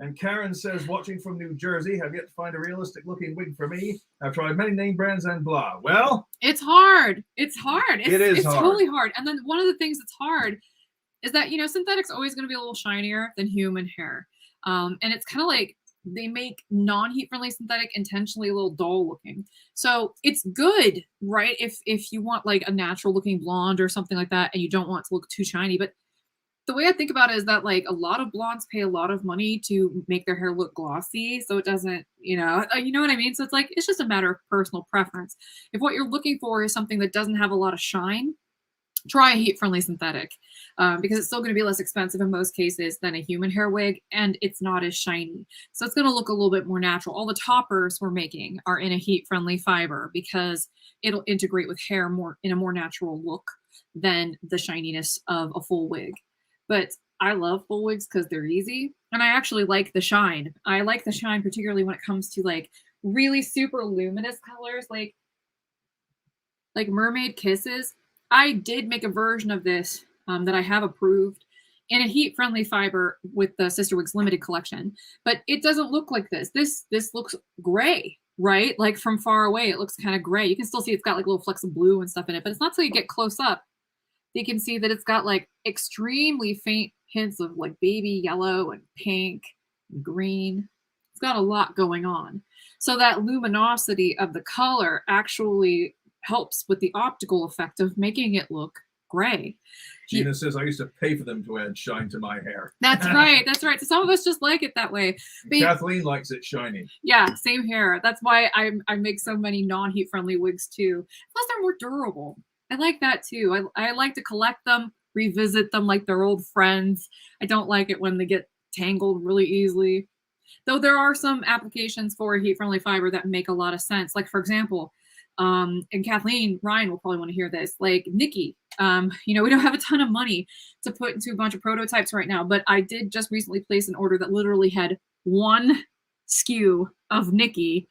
And Karen says, watching from New Jersey, have yet to find a realistic looking wig for me. I've tried many name brands and blah. Well,
it's hard. It's hard. It's
hard.
Totally hard. And then one of the things that's hard is that, synthetic's always going to be a little shinier than human hair. And it's kind of like they make non-heat friendly synthetic intentionally a little dull looking. So it's good, right? If you want like a natural looking blonde or something like that, and you don't want it to look too shiny. But the way I think about it is that like a lot of blondes pay a lot of money to make their hair look glossy, so it doesn't, you know what I mean? So it's like, it's just a matter of personal preference. If what you're looking for is something that doesn't have a lot of shine, try a heat-friendly synthetic, because it's still going to be less expensive in most cases than a human hair wig, and it's not as shiny. So it's going to look a little bit more natural. All the toppers we're making are in a heat-friendly fiber because it'll integrate with hair more in a more natural look than the shininess of a full wig. But I love full wigs because they're easy. And I actually like the shine. I like the shine particularly when it comes to like really super luminous colors like Mermaid Kisses. I did make a version of this that I have approved in a heat-friendly fiber with the Sister Wigs limited collection, but it doesn't look like this. This looks gray, right? Like from far away, it looks kind of gray. You can still see it's got like little flecks of blue and stuff in it, but it's not till you get close up you can see that it's got like extremely faint hints of like baby yellow and pink and green. It's got a lot going on. So that luminosity of the color actually helps with the optical effect of making it look gray.
Gina says, I used to pay for them to add shine to my hair.
That's right. That's right. So some of us just like it that way. But
Kathleen likes it shiny.
Yeah, same here. That's why I make so many non-heat friendly wigs too. Plus they're more durable. I like that too. I like to collect them, revisit them like they're old friends. I don't like it when they get tangled really easily. Though there are some applications for heat-friendly fiber that make a lot of sense. Like for example, and Kathleen, Ryan will probably want to hear this, like Nikki. We don't have a ton of money to put into a bunch of prototypes right now, but I did just recently place an order that literally had one SKU of Nikki,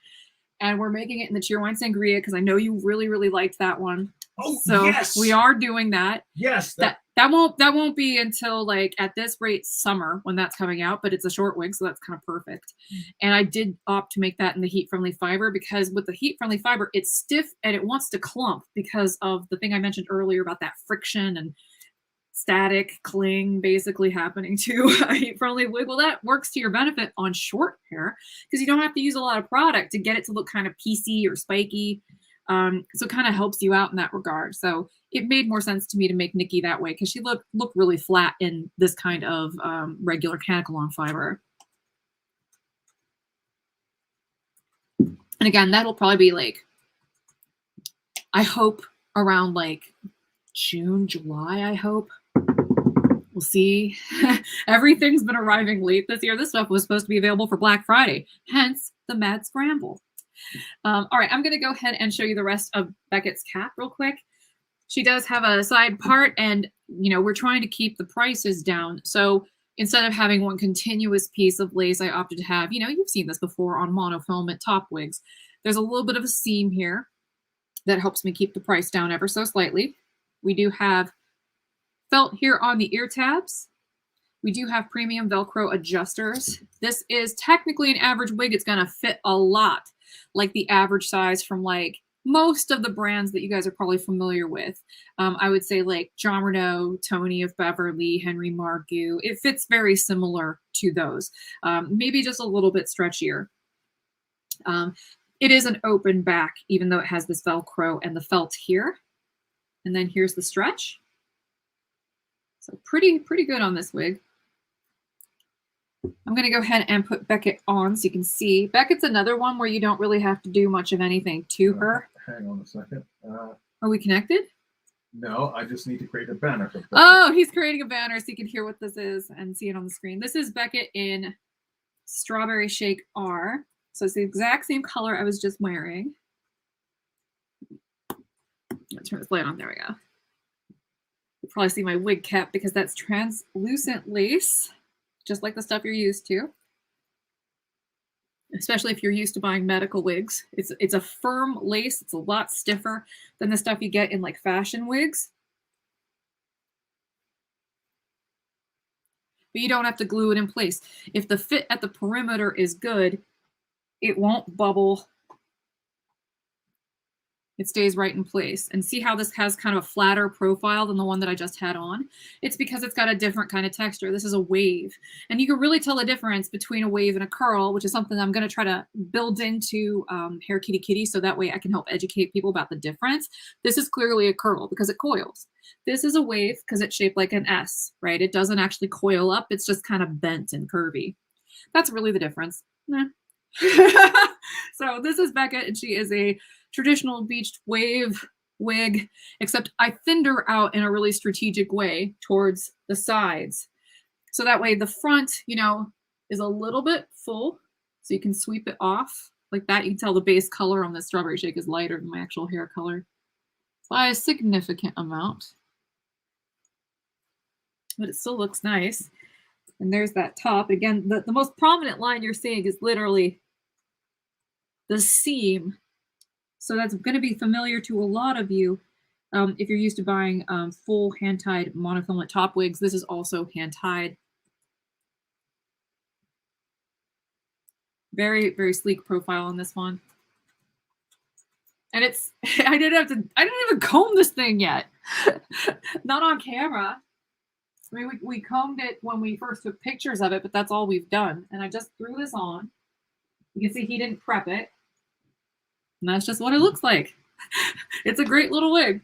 and we're making it in the Cheerwine Sangria because I know you really, really liked that one.
Oh,
so
yes!
We are doing that.
Yes.
That won't be until like at this rate summer when that's coming out, but it's a short wig, so that's kind of perfect. And I did opt to make that in the heat-friendly fiber because with the heat-friendly fiber, it's stiff and it wants to clump because of the thing I mentioned earlier about that friction and static cling basically happening to a heat-friendly wig. Well, that works to your benefit on short hair because you don't have to use a lot of product to get it to look kind of piecey or spiky. So it kind of helps you out in that regard. So it made more sense to me to make Nikki that way because she looked really flat in this kind of regular Canacolon fiber. And again, that'll probably be like, I hope around like June, July, I hope. We'll see. Everything's been arriving late this year. This stuff was supposed to be available for Black Friday, hence the mad scramble. All right, I'm going to go ahead and show you the rest of Beckett's cap real quick. She does have a side part, and we're trying to keep the prices down. So instead of having one continuous piece of lace, I opted to have, you've seen this before on monofilament top wigs. There's a little bit of a seam here that helps me keep the price down ever so slightly. We do have felt here on the ear tabs. We do have premium Velcro adjusters. This is technically an average wig. It's going to fit a lot like the average size from like most of the brands that you guys are probably familiar with. I would say like John Renault, Tony of Beverly, Henry Margu. It fits very similar to those, maybe just a little bit stretchier. It is an open back, even though it has this Velcro and the felt here. And then here's the stretch. So pretty good on this wig. I'm going to go ahead and put Beckett on so you can see. Beckett's another one where you don't really have to do much of anything to her.
Hang on a second.
Are we connected?
No, I just need to create a banner for Beckett.
Oh, he's creating a banner so you can hear what this is and see it on the screen. This is Beckett in Strawberry Shake R. So it's the exact same color I was just wearing. Let's turn this light on. There we go. You'll probably see my wig cap because that's translucent lace, just like the stuff you're used to. Especially if you're used to buying medical wigs. It's a firm lace. It's a lot stiffer than the stuff you get in like fashion wigs. But you don't have to glue it in place. If the fit at the perimeter is good, it won't bubble. It stays right in place. And see how this has kind of a flatter profile than the one that I just had on? It's because it's got a different kind of texture. This is a wave. And you can really tell the difference between a wave and a curl, which is something I'm going to try to build into Hair Kitty Kitty so that way I can help educate people about the difference. This is clearly a curl because it coils. This is a wave because it's shaped like an S, right? It doesn't actually coil up. It's just kind of bent and curvy. That's really the difference. So this is Beckett, and she is a traditional beached wave wig, except I thinned her out in a really strategic way towards the sides. So that way the front, is a little bit full, so you can sweep it off like that. You can tell the base color on the Strawberry Shake is lighter than my actual hair color by a significant amount. But it still looks nice. And there's that top. Again, the most prominent line you're seeing is literally the seam. So that's going to be familiar to a lot of you if you're used to buying full hand-tied monofilament top wigs. This is also hand-tied. Very, very sleek profile on this one. And it's, I didn't even comb this thing yet. Not on camera. I mean, we combed it when we first took pictures of it, but that's all we've done. And I just threw this on. You can see he didn't prep it. And that's just what it looks like. It's a great little wig.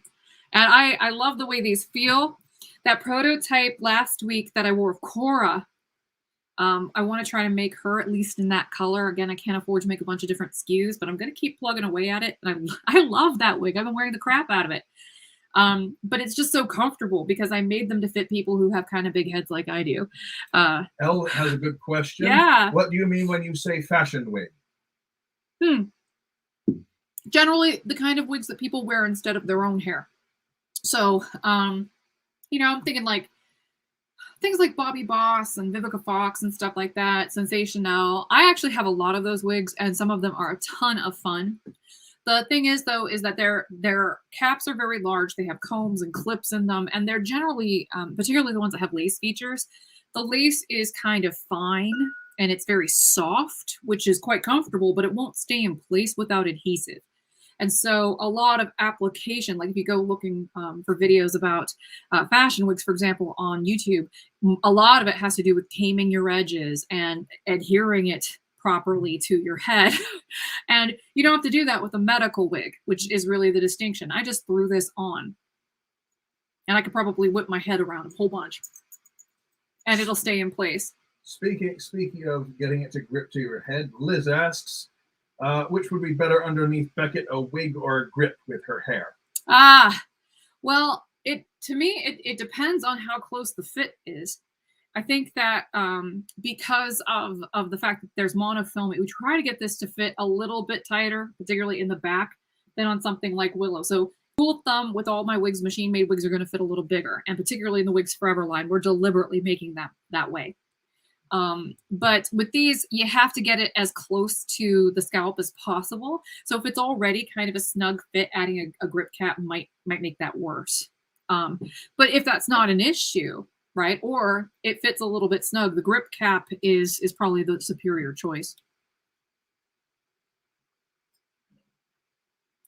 And I love the way these feel. That prototype last week that I wore of Cora, I want to try to make her at least in that color. Again, I can't afford to make a bunch of different SKUs, but I'm going to keep plugging away at it. And I love that wig. I've been wearing the crap out of it. But it's just so comfortable because I made them to fit people who have kind of big heads like I do.
Elle has a good question.
Yeah.
What do you mean when you say fashion wig?
Generally, the kind of wigs that people wear instead of their own hair. So, you know, I'm thinking like things like Bobby Boss and Vivica Fox and stuff like that, Sensational. I actually have a lot of those wigs, and some of them are a ton of fun. The thing is, though, is that their caps are very large. They have combs and clips in them, and they're generally, particularly the ones that have lace features, the lace is kind of fine, and it's very soft, which is quite comfortable, but it won't stay in place without adhesive. And so a lot of application, like if you go looking for videos about fashion wigs, for example, on YouTube, a lot of it has to do with taming your edges and adhering it properly to your head. And you don't have to do that with a medical wig, which is really the distinction. I just threw this on and I could probably whip my head around a whole bunch and it'll stay in place.
Speaking of getting it to grip to your head, Liz asks, which would be better underneath Beckett, a wig or a grip with her hair?
Well, to me, it depends on how close the fit is. I think that because of the fact that there's monofilament, we try to get this to fit a little bit tighter, particularly in the back, than on something like Willow. So rule of thumb with all my wigs, machine-made wigs are going to fit a little bigger, and particularly in the Wigs Forever line, we're deliberately making that way. But with these, you have to get it as close to the scalp as possible. So if it's already kind of a snug fit, adding a grip cap might make that worse. But if that's not an issue, right, or it fits a little bit snug, the grip cap is probably the superior choice.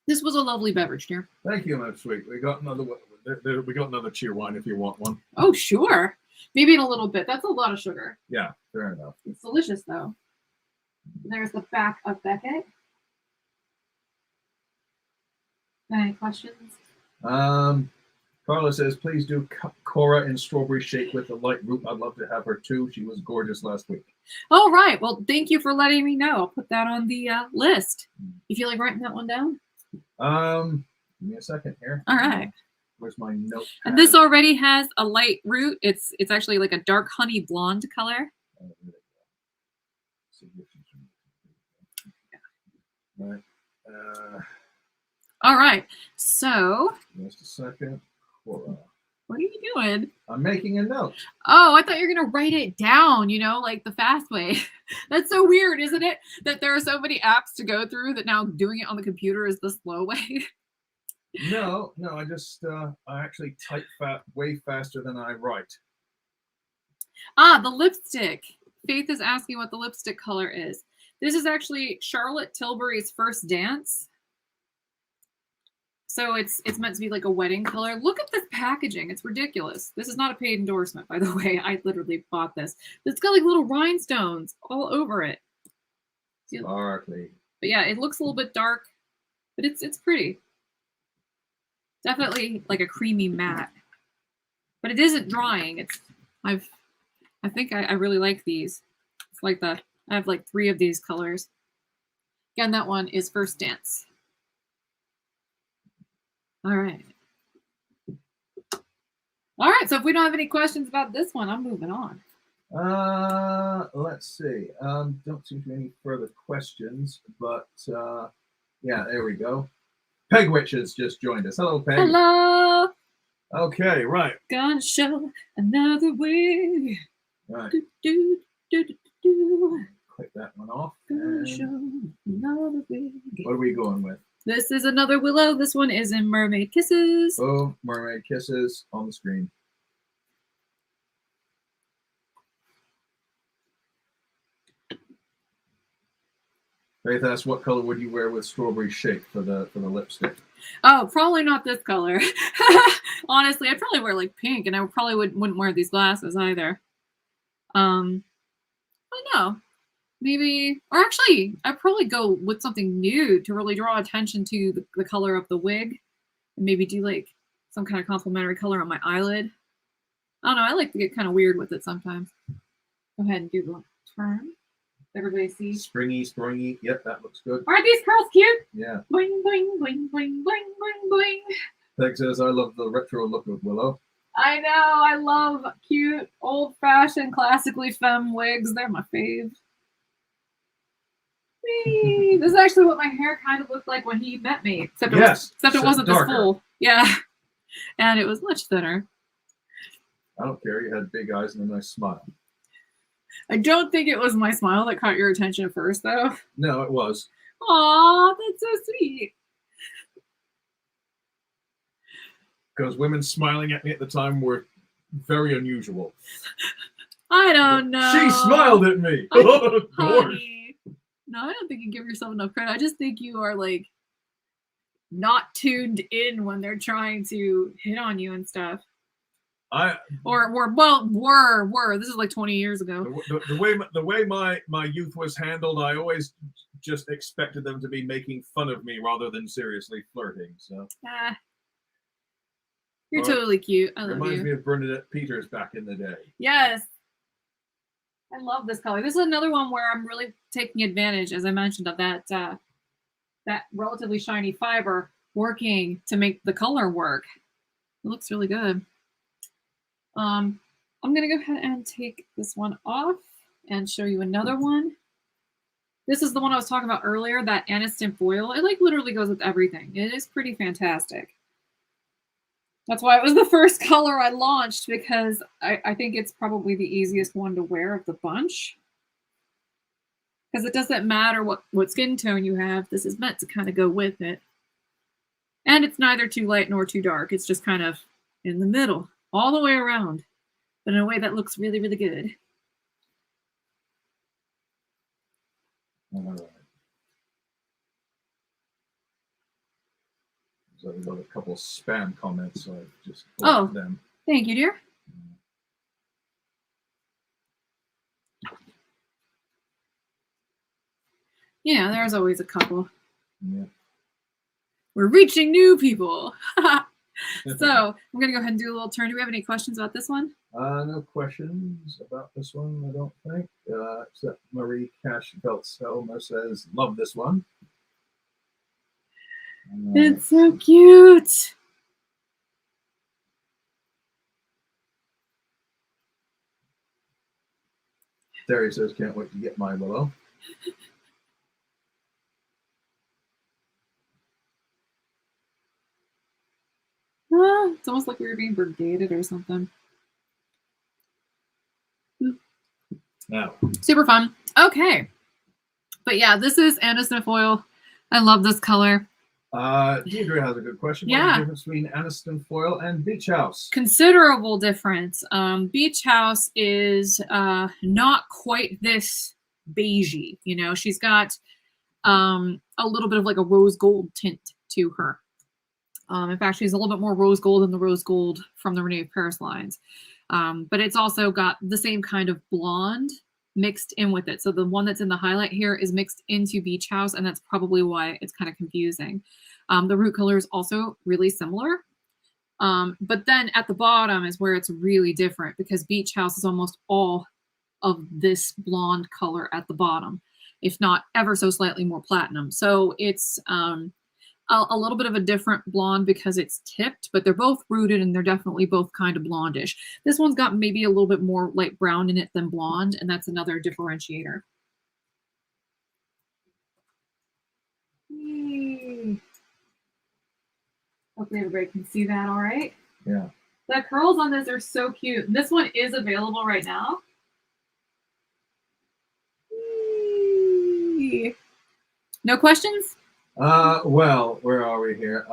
This was a lovely beverage, dear.
Thank you, my sweet. We got another Cheerwine if you want one.
Oh, sure. Maybe in a little bit. That's a lot of sugar.
Yeah, fair enough.
It's delicious, though. There's the back of Beckett. Any questions?
Carla says, please do Cora in strawberry shake with the light root. I'd love to have her too. She was gorgeous last week.
Oh, right. Well, thank you for letting me know. I'll put that on the list. You feel like writing that one down?
Give me a second here.
All right.
Where's my note?
And this already has a light root. It's actually like a dark honey blonde color.
Right.
All right. So.
Just a second. Cora.
What are you doing?
I'm making a note.
Oh, I thought you were going to write it down, you know, like the fast way. That's so weird, isn't it? That there are so many apps to go through that now doing it on the computer is the slow way.
No, I just, I actually type way faster than I write.
The lipstick. Faith is asking what the lipstick color is. This is actually Charlotte Tilbury's First Dance. So it's meant to be like a wedding color. Look at this packaging. It's ridiculous. This is not a paid endorsement, by the way. I literally bought this. It's got like little rhinestones all over it.
Sparkly.
But yeah, it looks a little bit dark, but it's pretty. Definitely like a creamy matte. But it isn't drying. I think I really like these. It's like I have like 3 of these colors. Again, that one is First Dance. All right. All right, so if we don't have any questions about this one, I'm moving on.
Let's see. Don't seem to be any further questions, but yeah, there we go. Peg Witch has just joined us. Hello, Peg.
Hello.
Okay, right.
Gonna show another way.
Right.
Do, do, do, do.
Click that one off.
Gonna
And
show another wig.
what are we going with?
This is another Willow. This one is in Mermaid Kisses.
Boom, mermaid kisses on the screen. Faith asks, what color would you wear with strawberry shake for the lipstick?
Oh, probably not this color. Honestly, I'd probably wear like pink, and I probably wouldn't wear these glasses either. I don't know. Maybe, or actually, I'd probably go with something nude to really draw attention to the color of the wig, and maybe do like some kind of complementary color on my eyelid. I don't know. I like to get kind of weird with it sometimes. Go ahead and do the turn. Everybody see?
Springy. Yep, that looks good.
Aren't these curls cute?
Yeah.
Bling, bling, bling, bling, bling, bling, bling.
Thanks, says, I love the retro look of Willow.
I know. I love cute, old-fashioned, classically femme wigs. They're my fave. Whee! This is actually what my hair kind of looked like when he met me. Except it wasn't this full. Yeah. And it was much thinner.
I don't care. You had big eyes and a nice smile.
I don't think it was my smile that caught your attention at first, though.
No, it was.
Aw, that's so sweet.
Because women smiling at me at the time were very unusual.
I don't know.
She smiled at me. Gosh.
Honey. No, I don't think you give yourself enough credit. I just think you are like not tuned in when they're trying to hit on you and stuff. Were. This is like 20 years ago.
The way my youth was handled, I always just expected them to be making fun of me rather than seriously flirting. So
you're totally cute. I love you.
Reminds me of Bernadette Peters back in the day.
Yes. I love this color. This is another one where I'm really taking advantage, as I mentioned, of that relatively shiny fiber working to make the color work. It looks really good. I'm going to go ahead and take this one off and show you another one. This is the one I was talking about earlier, that Aniston foil. It like literally goes with everything. It is pretty fantastic. That's why it was the first color I launched, because I think it's probably the easiest one to wear of the bunch. Because it doesn't matter what skin tone you have. This is meant to kind of go with it. And it's neither too light nor too dark. It's just kind of in the middle, all the way around, but in a way that looks really, really good.
All right. So I've got a couple of spam comments, so I just blocked them.
Thank you, dear. Yeah, there's always a couple.
Yeah.
We're reaching new people. So I'm going to go ahead and do a little turn. Do we have any questions about this one?
No questions about this one, I don't think. Except Marie Cashbelt Selma says, love this one.
It's so cute.
Terry says, can't wait to get my Willow.
It's almost like we were being brigaded or something.
Now.
Super fun. Okay. But yeah, this is Aniston foil. I love this color.
Deidre has a good question.
Yeah.
What's the difference between Aniston foil and Beach House?
Considerable difference. Beach House is not quite this beigey. You know, she's got a little bit of like a rose gold tint to her. In fact, she's a little bit more rose gold than the rose gold from the Renee of Paris lines. But it's also got the same kind of blonde mixed in with it. So the one that's in the highlight here is mixed into Beach House, and that's probably why it's kind of confusing. The root color is also really similar. But then at the bottom is where it's really different, because Beach House is almost all of this blonde color at the bottom, if not ever so slightly more platinum. So it's a little bit of a different blonde because it's tipped, but they're both rooted and they're definitely both kind of blondish. This one's got maybe a little bit more light brown in it than blonde, and that's another differentiator. Yay. Hopefully everybody can see that all right.
Yeah.
The curls on this are so cute. This one is available right now. see. No questions?
Well, where are we here?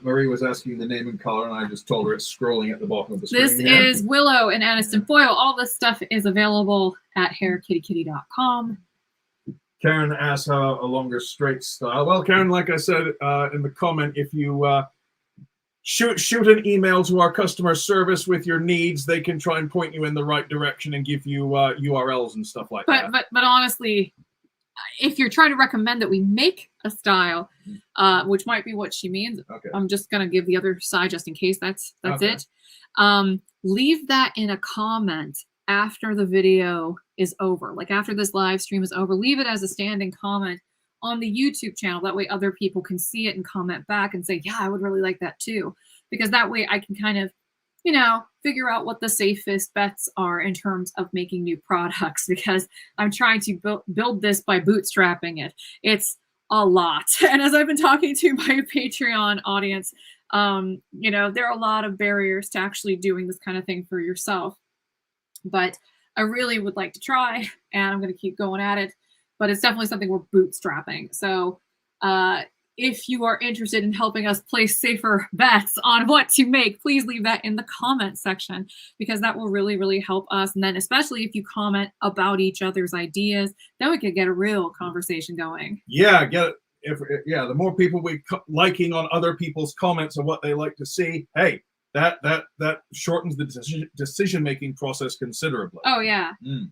Marie was asking the name and color, and I just told her it's scrolling at the bottom of the screen.
This is Willow and Aniston Foil. All this stuff is available at hairkittykitty.com.
Karen asks how a longer straight style. Well, Karen, like I said in the comment, if you shoot an email to our customer service with your needs, they can try and point you in the right direction and give you URLs and stuff like that.
But honestly, if you're trying to recommend that we make a style, which might be what she means,
okay.
I'm just gonna give the other side just in case that's
Okay.
it. Leave that in a comment after the video is over, like after this live stream is over. Leave it as a standing comment on the YouTube channel. That way other people can see it and comment back and say, yeah, I would really like that too, because that way I can kind of, you know, figure out what the safest bets are in terms of making new products, because I'm trying to build this by bootstrapping it. It's a lot. And as I've been talking to my Patreon audience, you know, there are a lot of barriers to actually doing this kind of thing for yourself. But I really would like to try, and I'm going to keep going at it. But it's definitely something we're bootstrapping. So if you are interested in helping us place safer bets on what to make, please leave that in the comment section, because that will really, really help us. And then especially if you comment about each other's ideas, then we can get a real conversation going.
Yeah, the more people we liking on other people's comments of what they like to see, hey, that shortens the decision-making process considerably.
Oh, yeah.
Mm.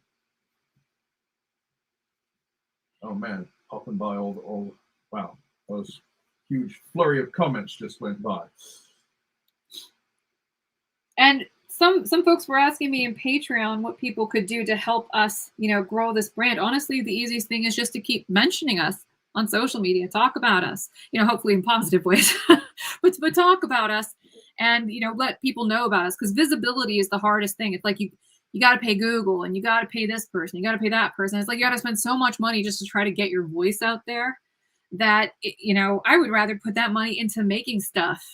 Oh, man, popping by all wow. Those huge flurry of comments just went by.
And some folks were asking me in Patreon what people could do to help us, you know, grow this brand. Honestly, the easiest thing is just to keep mentioning us on social media. Talk about us, you know, hopefully in positive ways, but talk about us and, you know, let people know about us, because visibility is the hardest thing. It's like you got to pay Google, and you got to pay this person, you got to pay that person. It's like you got to spend so much money just to try to get your voice out there, that, you know, I would rather put that money into making stuff.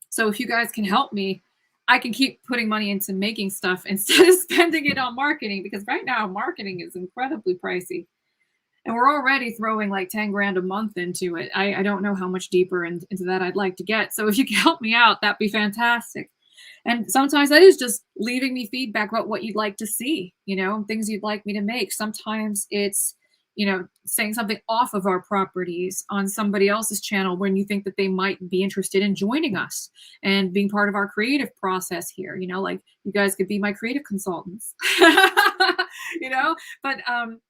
So if you guys can help me, I can keep putting money into making stuff instead of spending it on marketing, because right now marketing is incredibly pricey, and we're already throwing like 10 grand a month into it. I don't know how much deeper into that I'd like to get. So if you can help me out, that'd be fantastic. And sometimes that is just leaving me feedback about what you'd like to see, you know, things you'd like me to make. Sometimes it's, you know, saying something off of our properties on somebody else's channel when you think that they might be interested in joining us and being part of our creative process here. You know, like you guys could be my creative consultants, you know, but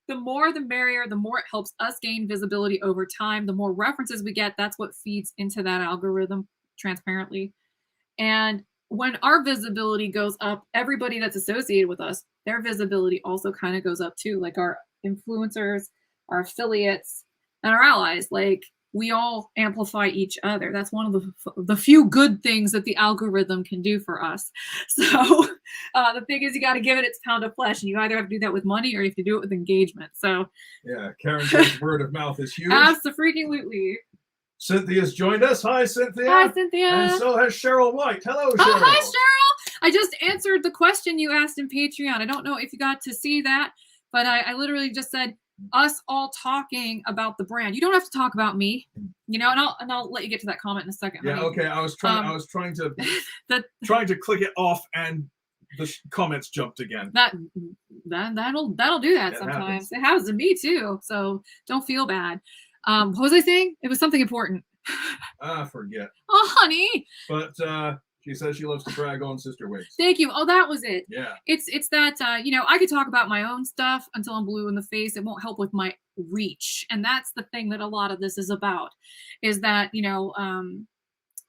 the more the merrier, the more it helps us gain visibility over time. The more references we get, that's what feeds into that algorithm transparently. And when our visibility goes up, everybody that's associated with us, their visibility also kind of goes up too. Like our influencers, our affiliates, and our allies. Like we all amplify each other. That's one of the few good things that the algorithm can do for us. So the thing is, you got to give it its pound of flesh, and you either have to do that with money or you have to do it with engagement. So
yeah, Karen says word of mouth is huge.
Absolutely.
Cynthia's joined us. Hi, Cynthia.
Hi, Cynthia.
And so has Cheryl White. Hello, Cheryl.
Oh, hi, Cheryl. I just answered the question you asked in Patreon. I don't know if you got to see that, but I literally just said us all talking about the brand. You don't have to talk about me, you know, and I'll let you get to that comment in a second.
Yeah,
honey.
okay. I was trying to trying to click it off, and the comments jumped again.
That'll do that sometimes.
Happens.
It happens to me too. So don't feel bad. What was I saying? It was something important.
Forget.
Oh, honey.
But she says she loves to brag on Sister Wigs.
Thank you. Oh, that was it.
Yeah.
It's that, you know, I could talk about my own stuff until I'm blue in the face. It won't help with my reach. And that's the thing that a lot of this is about, is that, you know,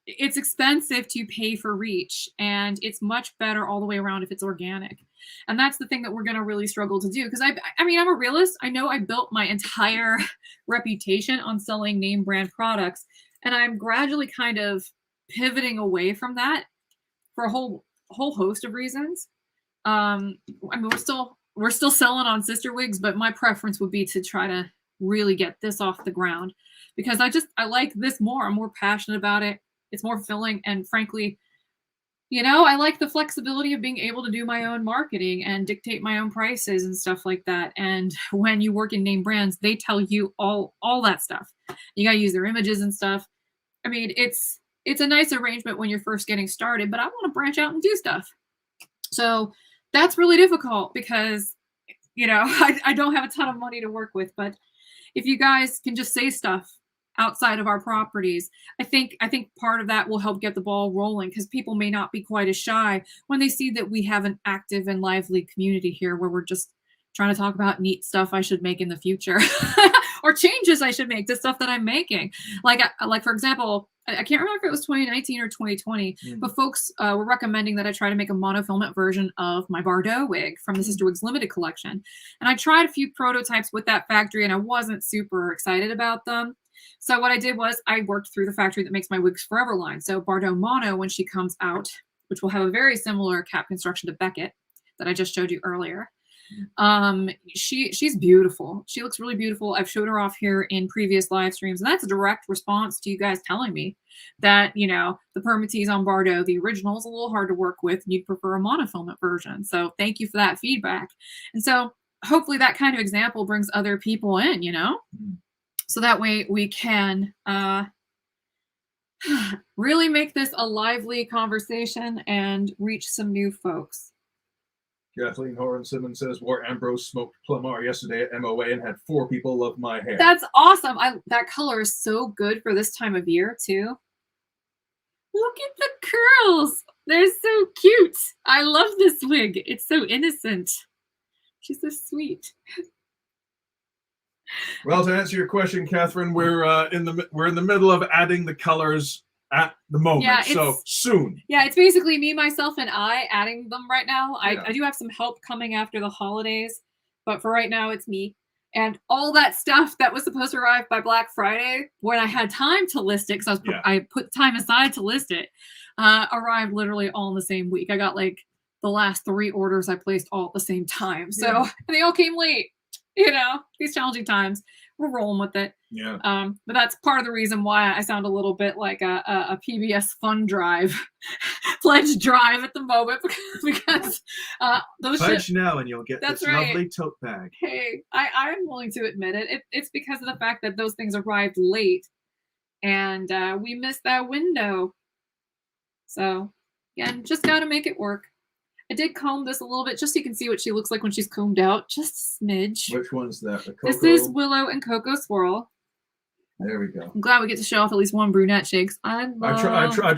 it's expensive to pay for reach, and it's much better all the way around if it's organic. And that's the thing that we're going to really struggle to do. Because I mean, I'm a realist. I know I built my entire reputation on selling name brand products, and I'm gradually kind of pivoting away from that for a whole host of reasons. I mean, we're still selling on Sister Wigs, but my preference would be to try to really get this off the ground, because I like this more. I'm more passionate about it. It's more fulfilling, and frankly, You know, I like the flexibility of being able to do my own marketing and dictate my own prices and stuff like that. And when you work in name brands, they tell you all that stuff. You got to use their images and stuff. I mean, it's a nice arrangement when you're first getting started, but I want to branch out and do stuff. So that's really difficult because, you know, I don't have a ton of money to work with. But if you guys can just say stuff outside of our properties, I think part of that will help get the ball rolling, because people may not be quite as shy when they see that we have an active and lively community here where we're just trying to talk about neat stuff I should make in the future or changes I should make to stuff that I'm making. Like for example, I can't remember if it was 2019 or 2020, but folks were recommending that I try to make a monofilament version of my Bardot wig from the Sister Wigs Limited collection. And I tried a few prototypes with that factory and I wasn't super excited about them. So what I did was I worked through the factory that makes my Wigs Forever line. So Bardot Mono, when she comes out, which will have a very similar cap construction to Beckett that I just showed you earlier. She's beautiful. She looks really beautiful. I've showed her off here in previous live streams, and that's a direct response to you guys telling me that, you know, the permatease on Bardot, the original, is a little hard to work with and you'd prefer a monofilament version. So thank you for that feedback. And so hopefully that kind of example brings other people in, you know? So that way we can really make this a lively conversation and reach some new folks.
Kathleen Horan Simmons says, wore Ambrose smoked Plumar yesterday at MOA and had 4 people love my hair.
That's awesome. That color is so good for this time of year too. Look at the curls. They're so cute. I love this wig. It's so innocent. She's so sweet.
Well, to answer your question, Catherine, we're in the middle of adding the colors at the moment, yeah, so soon.
Yeah, it's basically me, myself, and I adding them right now. I do have some help coming after the holidays, but for right now, it's me. And all that stuff that was supposed to arrive by Black Friday, when I had time to list it, because I put time aside to list it, arrived literally all in the same week. I got like the last 3 orders I placed all at the same time. So they all came late. You know, these challenging times, we're rolling with it.
Yeah.
But that's part of the reason why I sound a little bit like a PBS fund drive, pledge drive at the moment, because those
pledge now and you'll get this lovely tote bag.
Hey, I'm willing to admit it. It's because of the fact that those things arrived late, and we missed that window. So again, just got to make it work. I did comb this a little bit just so you can see what she looks like when she's combed out. Just a smidge.
Which one's that? The Cocoa?
This is Willow and Cocoa Swirl.
There we go.
I'm glad we get to show off at least one brunette shakes. I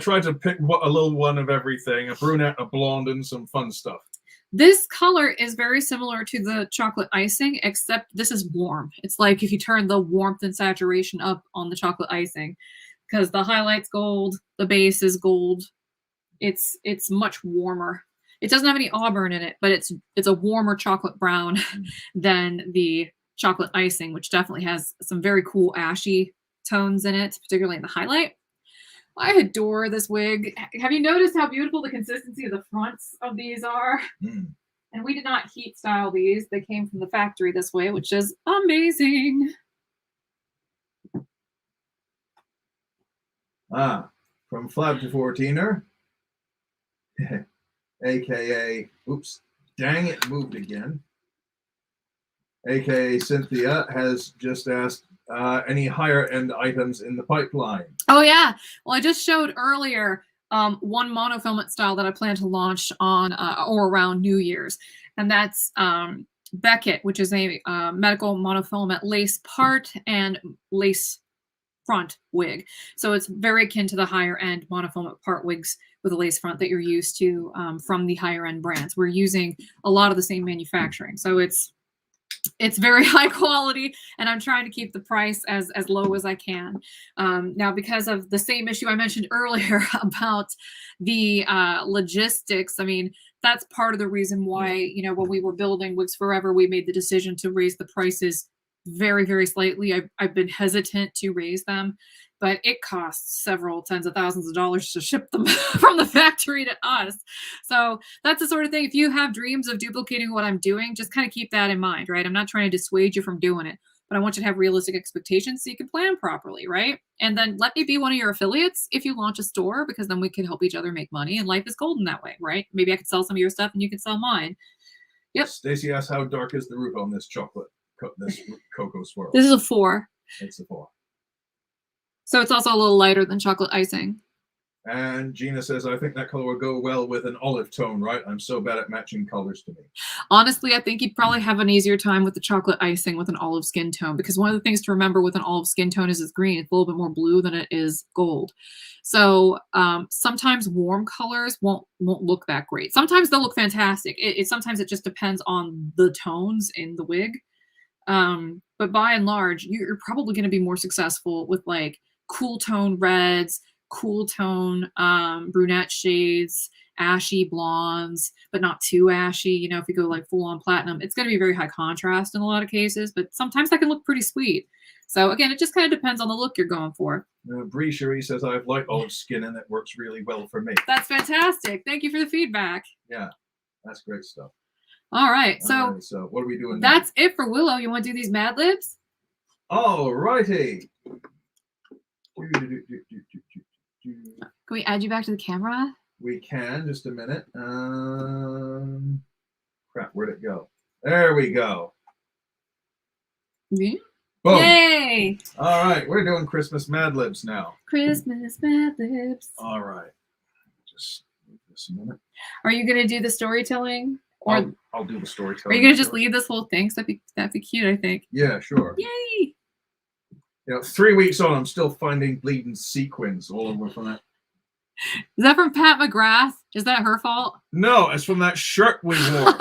tried to pick a little one of everything. A brunette, a blonde, and some fun stuff.
This color is very similar to the chocolate icing, except this is warm. It's like if you turn the warmth and saturation up on the chocolate icing, because the highlight's gold, the base is gold. It's much warmer. It doesn't have any auburn in it, but it's a warmer chocolate brown than the chocolate icing, which definitely has some very cool ashy tones in it, particularly in the highlight. I adore this wig. Have you noticed how beautiful the consistency of the fronts of these are? And we did not heat style these. They came from the factory this way, which is amazing.
From Flab to 14er. AKA, oops, dang it, moved again. AKA Cynthia has just asked, any higher end items in the pipeline?
Oh yeah, well I just showed earlier one monofilament style that I plan to launch on or around New Year's, and that's Beckett, which is a medical monofilament lace part and lace front wig. So it's very akin to the higher end monofilament part wigs with a lace front that you're used to from the higher end brands. We're using a lot of the same manufacturing. So it's very high quality, and I'm trying to keep the price as low as I can. Now, because of the same issue I mentioned earlier about the logistics, I mean, that's part of the reason why, you know, when we were building Wigs Forever, we made the decision to raise the prices very, very slightly. I've been hesitant to raise them, but it costs several tens of thousands of dollars to ship them from the factory to us. So that's the sort of thing. If you have dreams of duplicating what I'm doing, just kind of keep that in mind, right? I'm not trying to dissuade you from doing it. but I want you to have realistic expectations so you can plan properly, right? And then let me be one of your affiliates if you launch a store, because then we can help each other make money, and life is golden that way, right? Maybe I could sell some of your stuff and you can sell mine. Yep.
Stacy asks, how dark is the root on this chocolate, this cocoa swirl?
This is a 4.
It's a 4.
So it's also a little lighter than chocolate icing.
And Gina says, I think that color will go well with an olive tone, right? I'm so bad at matching colors to me.
Honestly, I think you'd probably have an easier time with the chocolate icing with an olive skin tone, because one of the things to remember with an olive skin tone is it's green. It's a little bit more blue than it is gold. So sometimes warm colors won't look that great. Sometimes they'll look fantastic. Sometimes it just depends on the tones in the wig. But by and large, you're probably going to be more successful with like cool tone reds, cool tone brunette shades, ashy blondes, but not too ashy. You know, if you go like full on platinum, it's going to be very high contrast in a lot of cases, but sometimes that can look pretty sweet. So again, it just kind of depends on the look you're going for.
Bree Cherie says, I have light olive skin and it works really well for me.
That's fantastic. Thank you for the feedback.
Yeah, that's great stuff.
All right.
So what are we doing
that's now? It for Willow. You want to do these Mad Libs?
All righty.
Can we add you back to the camera?
We can, just a minute. Crap, where'd it go? There we go.
Yeah.
Boom.
Yay!
All right, we're doing Christmas Mad Libs now.
Christmas Mad Libs.
All right. Just wait this a minute.
Are you going to do the storytelling? Or
I'll do the storytelling.
Are you going to just leave this whole thing? So that'd be cute, I think.
Yeah, sure.
Yay!
You know, 3 weeks on, I'm still finding bleeding sequins all over from that.
Is that from Pat McGrath? Is that her fault?
No, it's from that shirt we wore.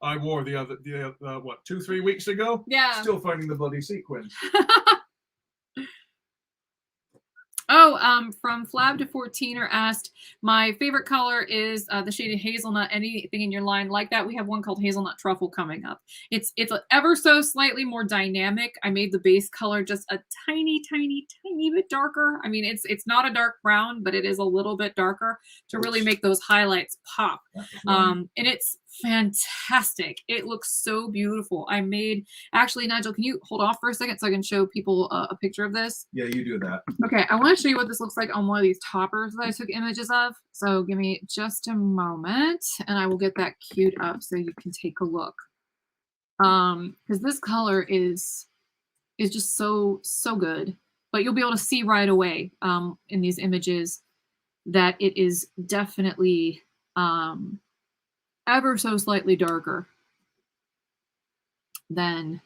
I wore the other, 2-3 weeks ago?
Yeah.
Still finding the bloody sequins.
Oh, from Flab to 14er asked, my favorite color is the shade of hazelnut. Anything in your line like that? We have one called hazelnut truffle coming up. It's ever so slightly more dynamic. I made the base color just a tiny bit darker. I mean, it's not a dark brown, but it is a little bit darker to really make those highlights pop. And it's fantastic. It looks so beautiful. Actually, Nigel, can you hold off for a second so I can show people a picture of this?
Yeah, you do that.
Okay, I want to show you what this looks like on one of these toppers that I took images of. So give me just a moment and I will get that queued up so you can take a look. Because this color is just so good. But you'll be able to see right away in these images that it is definitely ever so slightly darker than.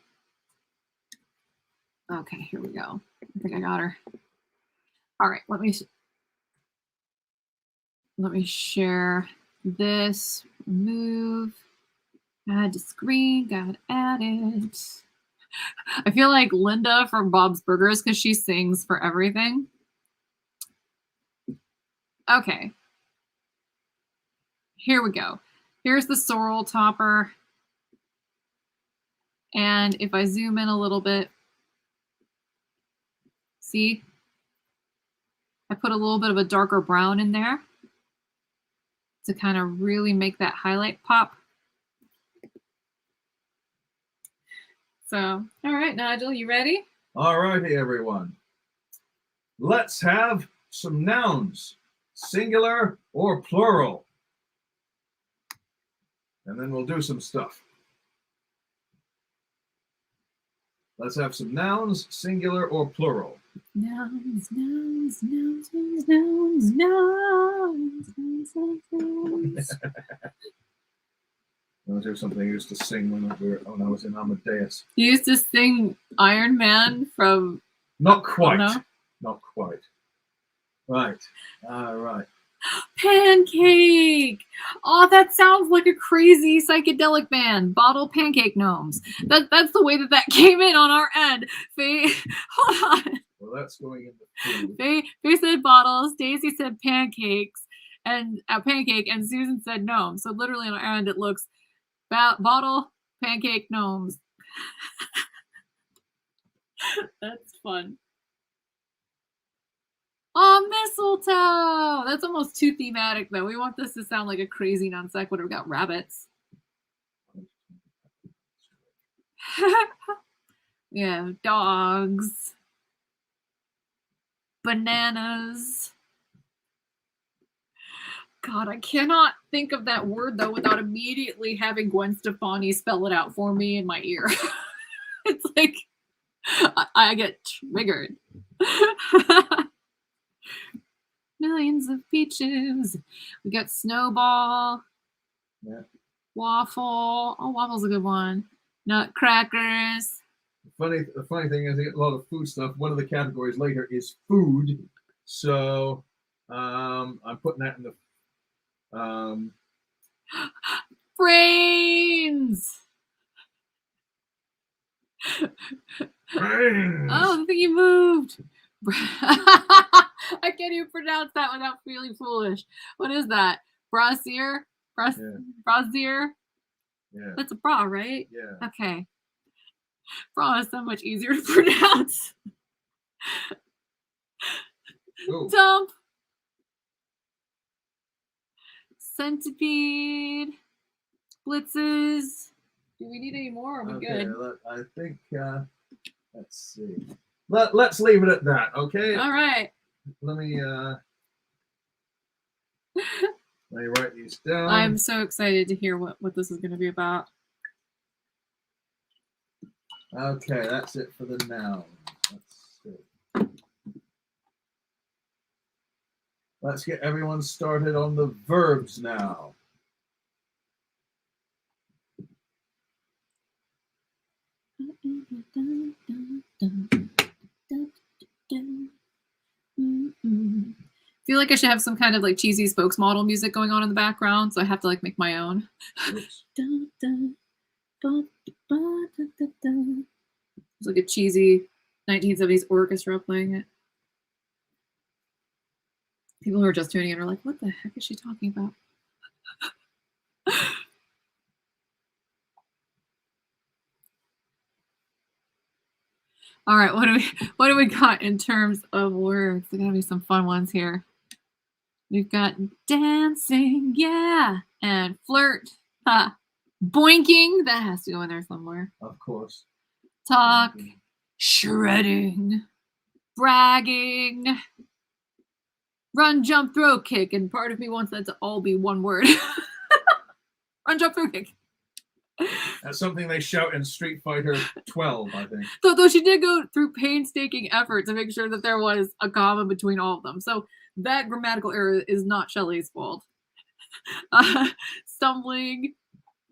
Okay, here we go. I think I got her. All right, let me share this. Remove. Add to screen. Got added. I feel like Linda from Bob's Burgers because she sings for everything. Okay. Here we go. Here's the sorrel topper. And if I zoom in a little bit, see? I put a little bit of a darker brown in there to kind of really make that highlight pop. So, all right, Nigel, you ready?
All righty, everyone. Let's have some nouns, singular or plural. And then we'll do some stuff. Let's have some nouns, singular or plural.
Nouns, nouns, nouns, nouns, nouns, nouns, nouns, nouns.
Let's do something I used to sing when I was in Amadeus.
You used to sing Iron Man from...
Not quite.
No?
Not quite. Right. All right.
Pancake! Oh, that sounds like a crazy psychedelic band. Bottle Pancake Gnomes. That's the way that came in on our end. Faye, hold on.
Well, that's going in the food.
Faye said bottles. Daisy said pancakes and pancake, and Susan said gnome. So literally on our end, it looks bottle pancake gnomes. That's fun. Oh, mistletoe! That's almost too thematic, though. We want this to sound like a crazy non sequitur. We got rabbits. Yeah, dogs. Bananas. God, I cannot think of that word though without immediately having Gwen Stefani spell it out for me in my ear. It's like I get triggered. Millions of peaches. We got snowball.
Yeah.
Waffle. Oh, waffle's a good one. Nutcrackers.
The funny thing is, I get a lot of food stuff. One of the categories later is food, so I'm putting that in the
Brains.
brains.
Oh, the thing you moved. I can't even pronounce that without feeling foolish. What is that? Brassiere? Brassiere?
Yeah.
That's a bra, right?
Yeah.
Okay. Bra is so much easier to pronounce.
Ooh.
Dump. Centipede. Blitzes. Do we need any more? Or are we good?
I think let's see. Let's leave it at that, okay?
All right.
Let me write these down.
I'm so excited to hear what this is going to be about.
Okay, that's it for the noun. Let's see. Let's get everyone started on the verbs now.
I feel like I should have some kind of like cheesy spokesmodel music going on in the background, so I have to like make my own. It's like a cheesy 1970s orchestra playing it. People who are just tuning in are like, what the heck is she talking about? All right, what do we got in terms of words? There's gonna be some fun ones here. We've got dancing, yeah, and flirt. Boinking, that has to go in there somewhere.
Of course.
Talk, shredding, bragging, run, jump, throw, kick, and part of me wants that to all be one word. Run, jump, throw, kick.
That's something they shout in Street Fighter 12, I think.
Though she did go through painstaking effort to make sure that there was a comma between all of them. So that grammatical error is not Shelley's fault. Stumbling,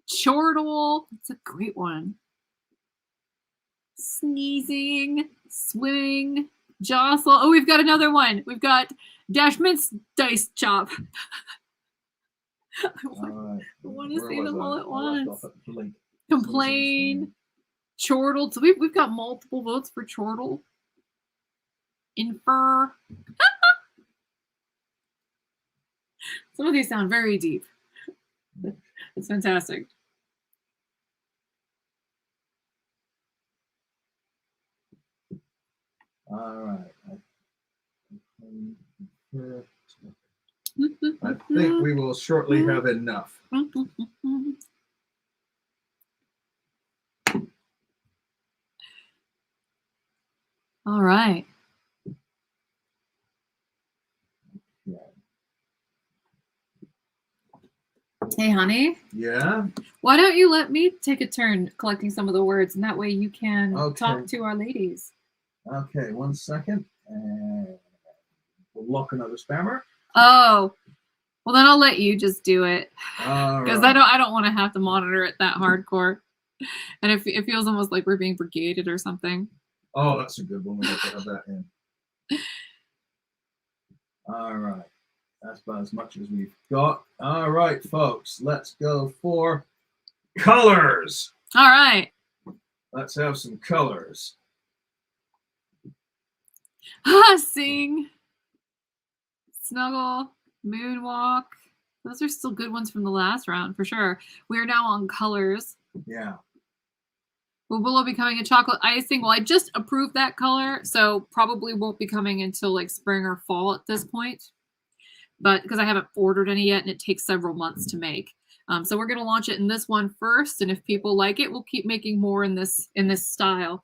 chortle, it's a great one. Sneezing, swimming, jostle. Oh, we've got another one. We've got dash mince dice chop. I want to say them all at once. Complain, chortle. So we've got multiple votes for chortle. Infer. Some of these sound very deep. It's fantastic.
All right. I think we will shortly have enough.
All right. Hey, honey.
Yeah?
Why don't you let me take a turn collecting some of the words, and that way you can talk to our ladies.
Okay, 1 second. And we'll lock another spammer.
Oh, well then I'll let you just do it, because
right.
I don't want to have to monitor it that hardcore, and it feels almost like we're being brigaded or something.
Oh, that's a good one. We have to have that in. All right, that's about as much as we've got. All right, folks, let's go for colors.
All right.
Let's have some colors.
Sing, snuggle, moonwalk. Those are still good ones from the last round for sure. We are now on colors.
Yeah.
Will Willow be coming in chocolate icing? Well, I just approved that color, so probably won't be coming until like spring or fall at this point. But because I haven't ordered any yet, and it takes several months to make. So we're going to launch it in this one first, and if people like it, we'll keep making more in this style.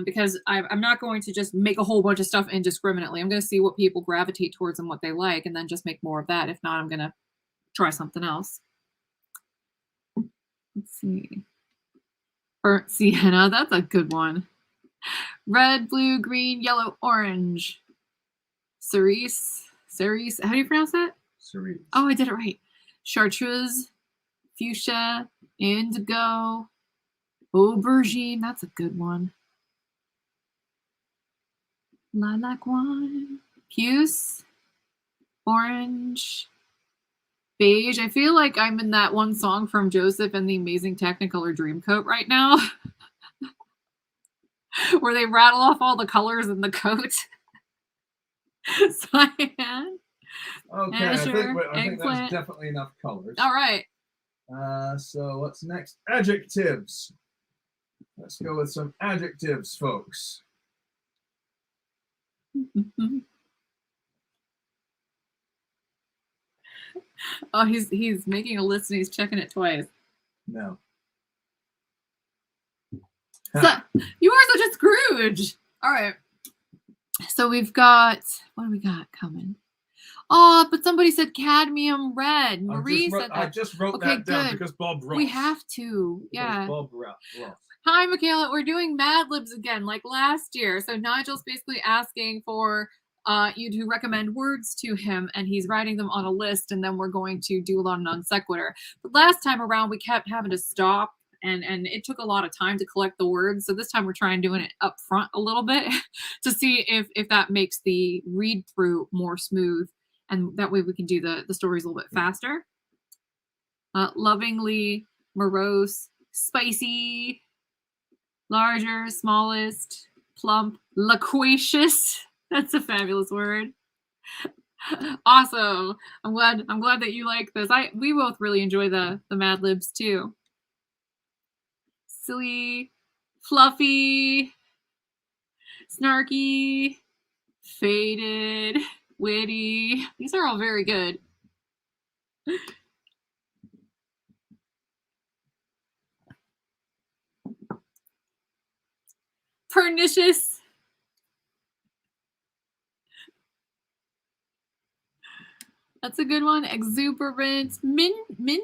because I'm not going to just make a whole bunch of stuff indiscriminately. I'm going to see what people gravitate towards and what they like, and then just make more of that. If not, I'm going to try something else. Let's see. Burnt sienna, that's a good one. Red, blue, green, yellow, orange. Cerise. How do you pronounce that?
Cerise.
Oh, I did it right. Chartreuse, fuchsia, indigo, aubergine. That's a good one. Lilac wine, puce, orange, beige. I feel like I'm in that one song from Joseph and the Amazing Technicolor Dreamcoat right now, where they rattle off all the colors in the coat. Cyan.
Okay,
Azure,
I think that's
eggplant.
definitely enough colors.
All right.
So what's next? Adjectives. Let's go with some adjectives, folks.
Oh, he's making a list and he's checking it twice.
No.
So, you are such a Scrooge. All right. So we've got, what do we got coming? Oh, but somebody said cadmium red. Marie said that.
I just wrote
Okay,
that down
good.
because Bob Ross.
We have to. Yeah.
Bob Ross.
Hi, Michaela. We're doing Mad Libs again, like last year. So Nigel's basically asking for you to recommend words to him, and he's writing them on a list, and then we're going to do a lot of non sequitur. But last time around, we kept having to stop, and it took a lot of time to collect the words. So this time we're trying doing it up front a little bit to see if that makes the read through more smooth, and that way we can do the stories a little bit faster. Lovingly, morose, spicy, larger, smallest, plump, loquacious. That's a fabulous word. Awesome. I'm glad that you like this. We both really enjoy the Mad Libs too. Silly, fluffy, snarky, faded, witty. These are all very good. Pernicious. That's a good one. Exuberant. Mingy?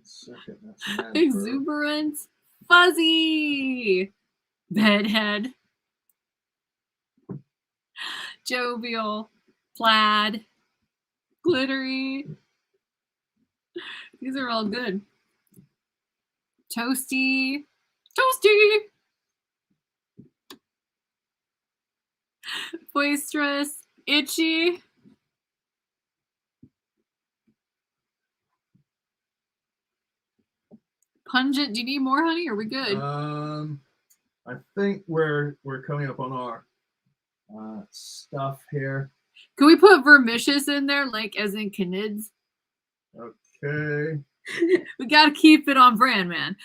Second, that's
Exuberant. Fuzzy. Bedhead. Jovial. Plaid. Glittery. These are all good. Toasty. Boisterous. Itchy. Pungent. Do you need more, honey? Are we good?
I think we're coming up on our stuff here.
Can we put vermicious in there, like as in canids?
Okay.
We gotta keep it on brand, man.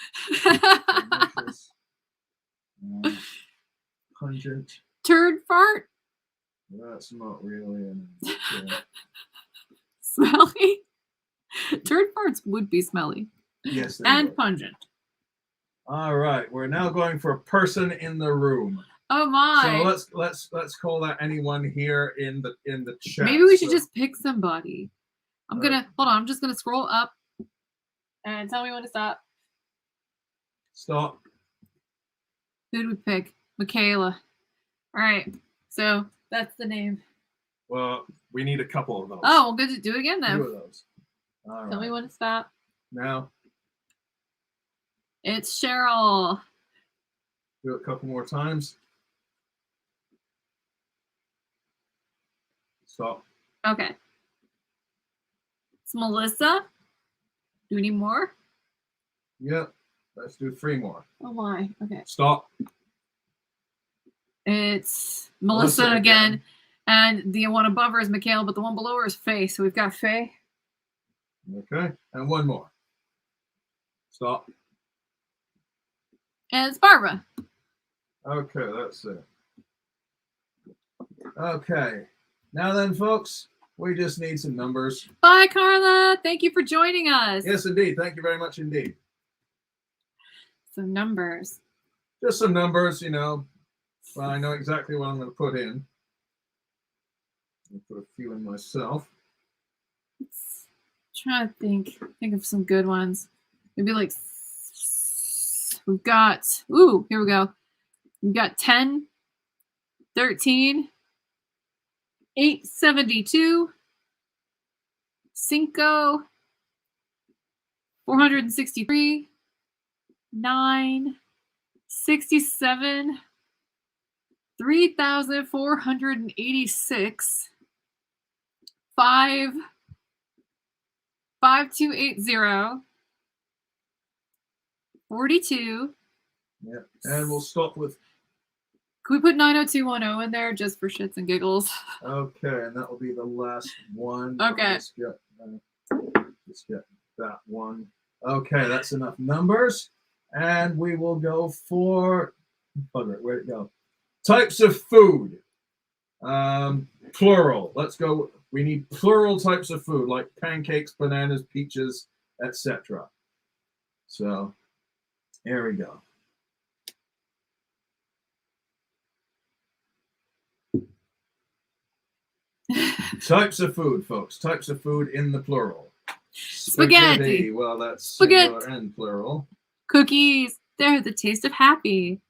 Pungent.
Turd fart.
That's not really
Smelly. Turd farts would be smelly.
Yes.
And would. Pungent.
All right, we're now going for a person in the room.
Oh my!
So let's call that anyone here in the chat.
Maybe we should just pick somebody. I'm gonna hold on. I'm just gonna scroll up and tell me when to stop.
Stop.
Who did we pick? Michaela. All right. So that's the name.
Well, we need a couple of those.
Oh, well, good to do it again then.
2 of those. All right.
Tell me when to stop.
Now.
It's Cheryl.
Do it a couple more times. Stop.
Okay. It's Melissa. Do we need more?
Yep. Let's do 3 more.
Oh my. Okay.
Stop.
It's Melissa again. And the one above her is Michaela, but the one below her is Faye. So we've got Faye.
Okay. And 1 more. Stop.
And it's Barbara.
Okay, that's it. Okay. Now then, folks, We just need some numbers.
Bye, Carla. Thank you for joining us.
Yes, indeed. Thank you very much indeed.
Some numbers.
Just some numbers, you know. Well, I know exactly what I'm going to put in. I'll put a few in myself.
Let's try to think of some good ones. Maybe like we've got, ooh, here we go. We've got 10, 13, 872, 5, 463, 9, 67, 3,486, 5, 5280, 42.
Yeah, and we'll stop with.
Can we put 90210 in there just for shits and giggles?
Okay, and that will be the last one.
Okay.
Let's get that one. Okay, that's enough numbers. And we will go for, bugger it, where'd it go? Types of food. Plural. Let's go. We need plural types of food, like pancakes, bananas, peaches, etc. So, here we go. Types of food, folks. Types of food in the plural.
Spaghetti.
Well, that's
Spaghetti.
singular and plural.
Cookies. They're the taste of happy.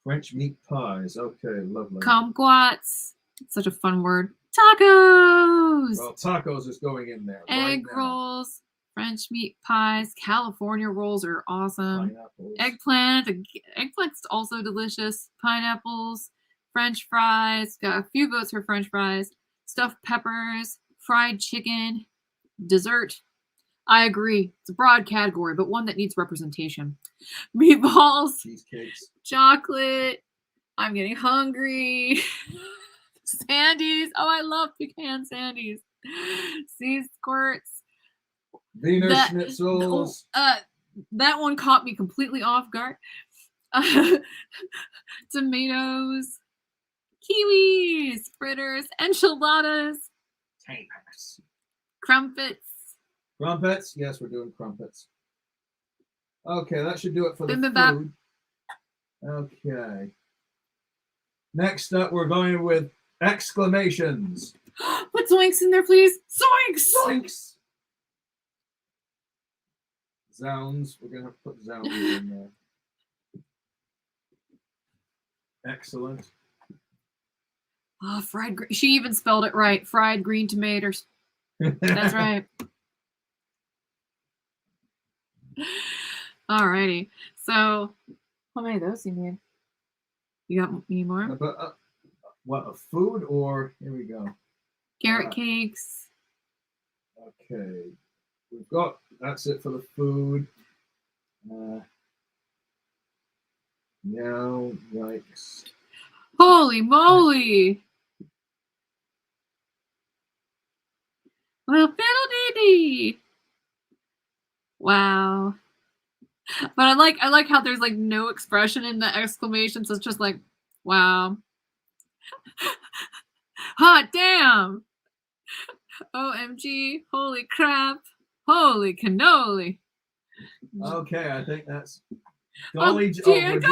French meat pies. Okay, lovely.
Kumquats. Such a fun word. Tacos.
Well, tacos is going in there.
Egg
right now.
rolls. French meat pies. California rolls are awesome.
Pineapples.
Eggplant. Eggplant's also delicious. Pineapples. French fries. Got a few votes for French fries. Stuffed peppers. Fried chicken. Dessert. I agree. It's a broad category, but one that needs representation. Meatballs.
Cheesecakes.
Chocolate. I'm getting hungry. Sandies. Oh, I love pecan sandies. Sea squirts.
Wiener
That-
schnitzels.
That one caught me completely off guard. Tomatoes. Kiwis. Fritters. Enchiladas.
Tamers.
Crumpets.
Crumpets. Yes, we're doing crumpets. Okay, that should do it for the
Bibimbap.
food. Okay. Next up, we're going with exclamations.
Put zoinks in there, please. Zoinks!
Zoinks! Zounds. We're going to have to put zounds in there. Excellent.
Oh, fried green. She even spelled it right. Fried green tomatoes. That's right. Alrighty. So, how many of those do you need? You got any more?
But, what, a food or, here we go.
Carrot cakes.
Okay. We've got, that's it for the food. No, yikes.
Holy moly! Well, fiddle-dee-dee! Wow. But I like how there's like no expression in the exclamation, so it's just like, wow. Hot damn! OMG, holy crap, holy cannoli.
Okay, I think that's
Golly G, Willikers!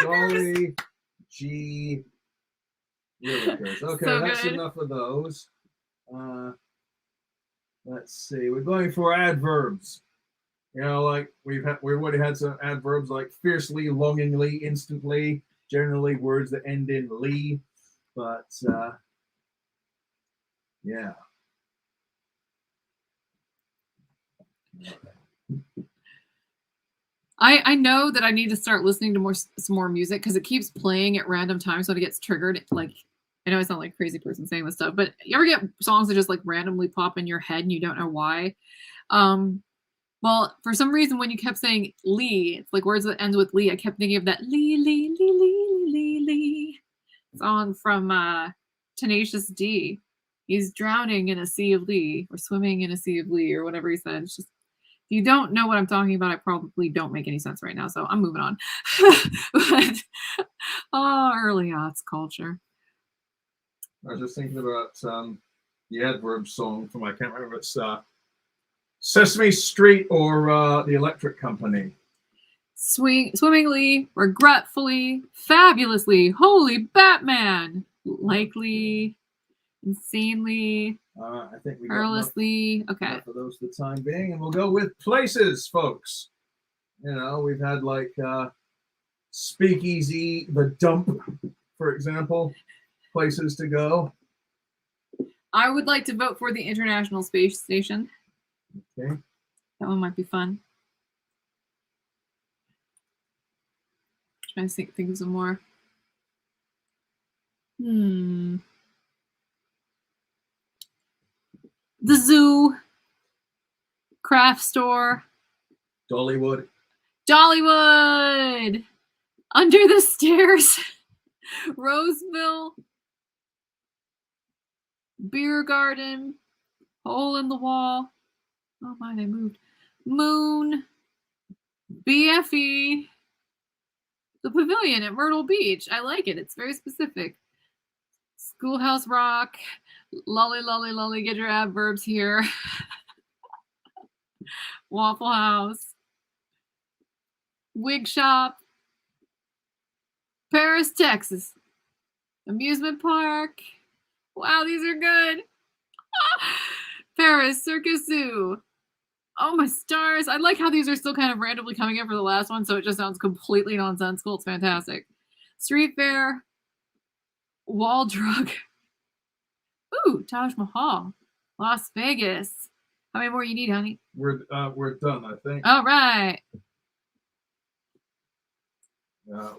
Golly G Willikers. Okay,
So
that's
good.
enough of those. Let's see. We're going for adverbs. You know, like we've already had some adverbs like fiercely, longingly, instantly. Generally, words that end in "ly." But yeah.
I know that I need to start listening to some more music because it keeps playing at random times when it gets triggered. Like, I know I sound like a crazy person saying this stuff, but you ever get songs that just like randomly pop in your head and you don't know why? Well, for some reason, when you kept saying "ly," it's like words that ends with "ly." I kept thinking of that "ly" song from Tenacious D. He's drowning in a sea of ly, or swimming in a sea of ly, or whatever he said. It's just, if you don't know what I'm talking about, I probably don't make any sense right now, so I'm moving on. But, oh, early aughts culture.
I was just thinking about the adverb song from, I can't remember, it's Sesame Street or the Electric Company.
Swimmingly, regretfully, fabulously, holy Batman, likely, insanely,
I think we got
carelessly. Okay.
enough of those for the time being, and we'll go with places, folks. You know, we've had like Speakeasy, the Dump, for example, places to go.
I would like to vote for the International Space Station.
Okay.
That one might be fun. Trying to think of some more. The zoo, craft store,
Dollywood.
Dollywood, under the stairs, Roseville, beer garden, hole in the wall. Oh my, they moved. Moon, BFE, the pavilion at Myrtle Beach. I like it. It's very specific. Schoolhouse Rock, lolly, lolly, lolly. Get your adverbs here. Waffle House, wig shop, Paris, Texas, amusement park. Wow, these are good. Paris, Circus Zoo. Oh my stars. I like how these are still kind of randomly coming in for the last one, so it just sounds completely nonsensical. It's fantastic. Street fair, wall drug. Ooh, Taj Mahal, Las Vegas. How many more you need, honey?
We're done, I think.
All right.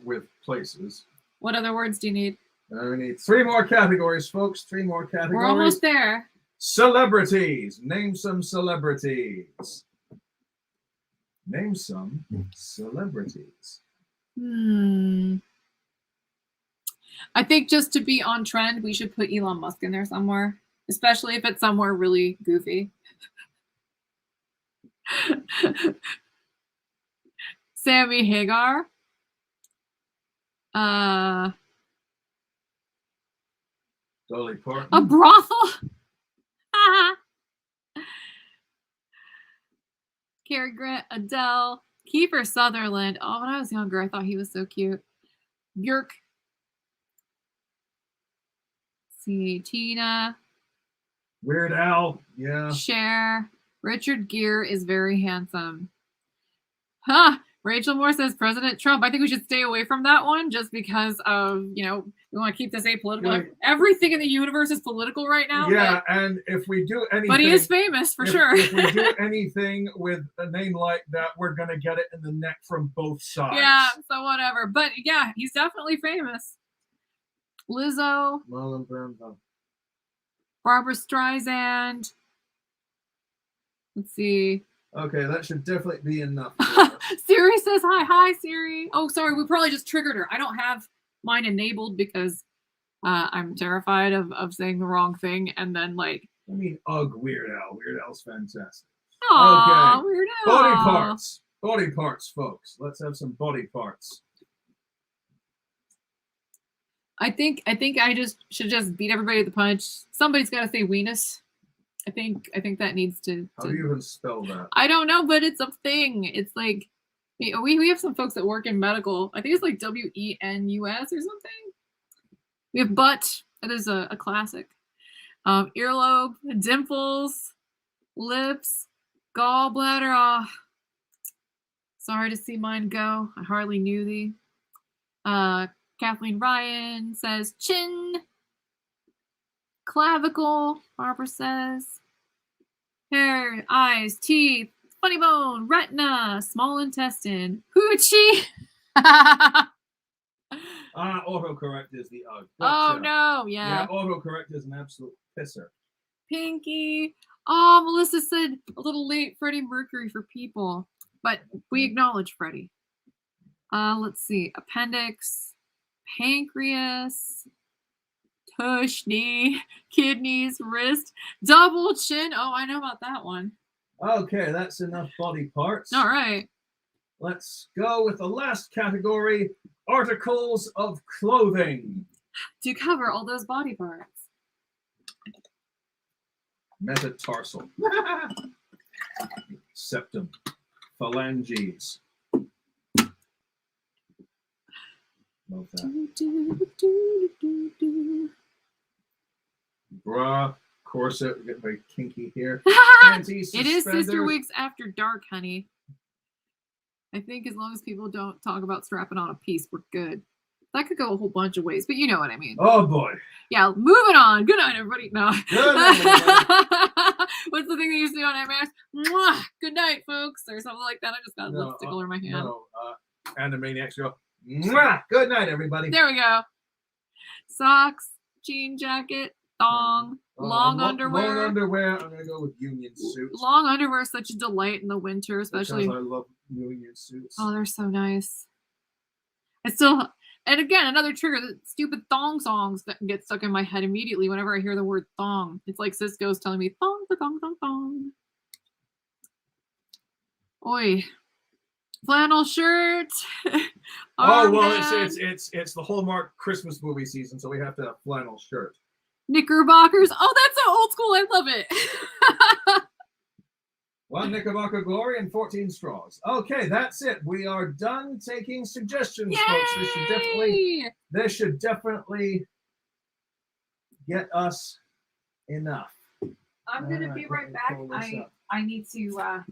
With places.
What other words do you need?
We need 3 more categories, folks. 3 more categories.
We're almost there.
Celebrities. Name some celebrities. Name some celebrities.
I think just to be on trend, we should put Elon Musk in there somewhere, especially if it's somewhere really goofy. Sammy Hagar.
Dolly Parton.
A brothel. Cary Grant, Adele, Kiefer Sutherland. Oh, when I was younger, I thought he was so cute. Björk. See, Tina.
Weird Al. Yeah.
Cher. Richard Gere is very handsome. Huh. Rachel Moore says President Trump. I think we should stay away from that one just because of, we want to keep this apolitical.
Yeah.
Everything in the universe is political right now.
Yeah, and if we do anything...
But he is famous, for sure.
If we do anything with a name like that, we're going to get it in the neck from both sides.
Yeah, so whatever. But yeah, he's definitely famous. Lizzo. Barbara Streisand. Let's see.
Okay, that should definitely be enough.
Siri says hi. Hi, Siri. Oh, sorry. We probably just triggered her. I don't have mine enabled because I'm terrified of saying the wrong thing. And then,
Weird Al. Weird Al's fantastic.
Aww,
Okay.
Weird Al.
Body parts. Body parts, folks. Let's have some body parts.
I think I should just beat everybody at the punch. Somebody's got to say weenus. I think that needs to.
How do you even spell that?
I don't know, but it's a thing. It's like we have some folks that work in medical. I think it's like WENUS or something. We have butt. That is a classic. Earlobe, dimples, lips, gallbladder. Oh, sorry to see mine go. I hardly knew thee. Kathleen Ryan says chin. Clavicle, Barbara says. Hair, eyes, teeth, funny bone, retina, small intestine, hoochie.
Autocorrect is the UG.
Oh no, yeah.
Yeah, autocorrect is an absolute pisser.
Pinky. Oh, Melissa said a little late Freddie Mercury for people, but we acknowledge Freddie. Let's see. Appendix, pancreas, tush, knee, kidneys, wrist, double chin. Oh, I know about that one.
Okay, that's enough body parts.
All right.
Let's go with the last category, articles of clothing.
To cover all those body parts.
metatarsal, septum, phalanges. Love that. Bra, corset, we get very kinky here. Panties,
It is Sister
suspenders.
Wigs After Dark, honey. I think as long as people don't talk about strapping on a piece, we're good. That could go a whole bunch of ways, but you know what I mean.
Oh boy.
Yeah, moving on. Good night, everybody. No.
Good night, everybody.
What's the thing they used to do on MAS? Mwah! Good night, folks, or something like that. I just got a lipstick all over my hand.
No, Animaniacs go, mwah! Good night, everybody.
There we go. Socks, jean jacket, thong, long underwear.
Long underwear. I'm gonna go with union suits.
Long underwear is such a delight in the winter, especially.
Because I love union suits.
Oh, they're so nice. I still, and again, another trigger, the stupid thong songs that get stuck in my head immediately whenever I hear the word thong. It's like Cisco's telling me thong, thong, thong, thong. Oi. Flannel shirt.
Oh well, it's the Hallmark Christmas movie season, so we have to have flannel shirt.
Knickerbockers. Oh, that's so old school. I love it.
One Knickerbocker glory and 14 straws. Okay, that's it. We are done taking suggestions,
Yay!
folks. This should definitely get us enough.
I'm gonna be right back. I need to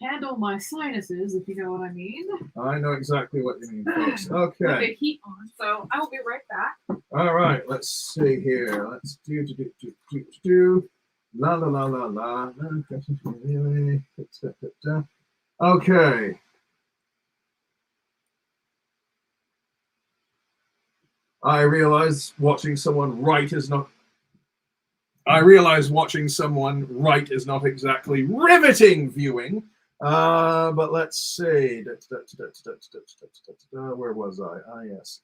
handle my sinuses, if you know what I mean.
I know exactly what you mean, folks.
With the
Okay.
heat on, so I will be right back.
All right. Let's see here. Let's do. La la la la la. Okay. I realize watching someone write is not exactly riveting viewing. But let's see. Where was I? Ah, yes.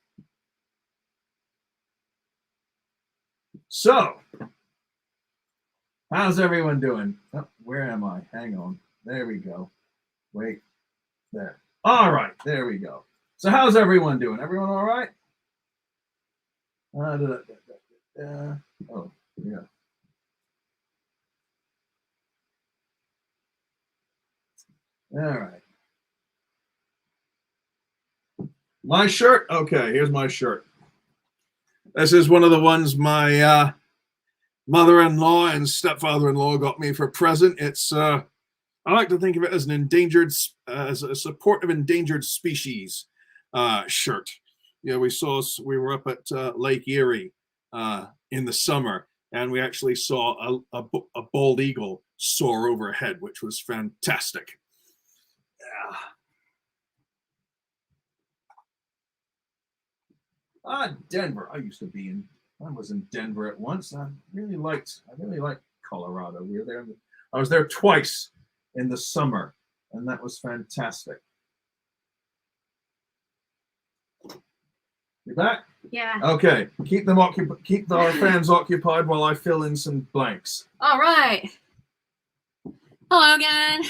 So, how's everyone doing? Oh, where am I? Hang on. There we go. Wait. There. All right. There we go. So, how's everyone doing? Everyone all right? Oh, yeah. All right. My shirt? Okay, here's my shirt. This is one of the ones my mother-in-law and stepfather-in-law got me for a present. It's I like to think of it as as a support of endangered species shirt. Yeah, we were up at Lake Erie in the summer, and we actually saw a bald eagle soar overhead, which was fantastic. Yeah. Denver. I was in Denver at once. I really liked Colorado. We were there. I was there twice in the summer, and that was fantastic. You back?
Yeah.
Okay. Keep our fans occupied while I fill in some blanks.
All right. Hello again.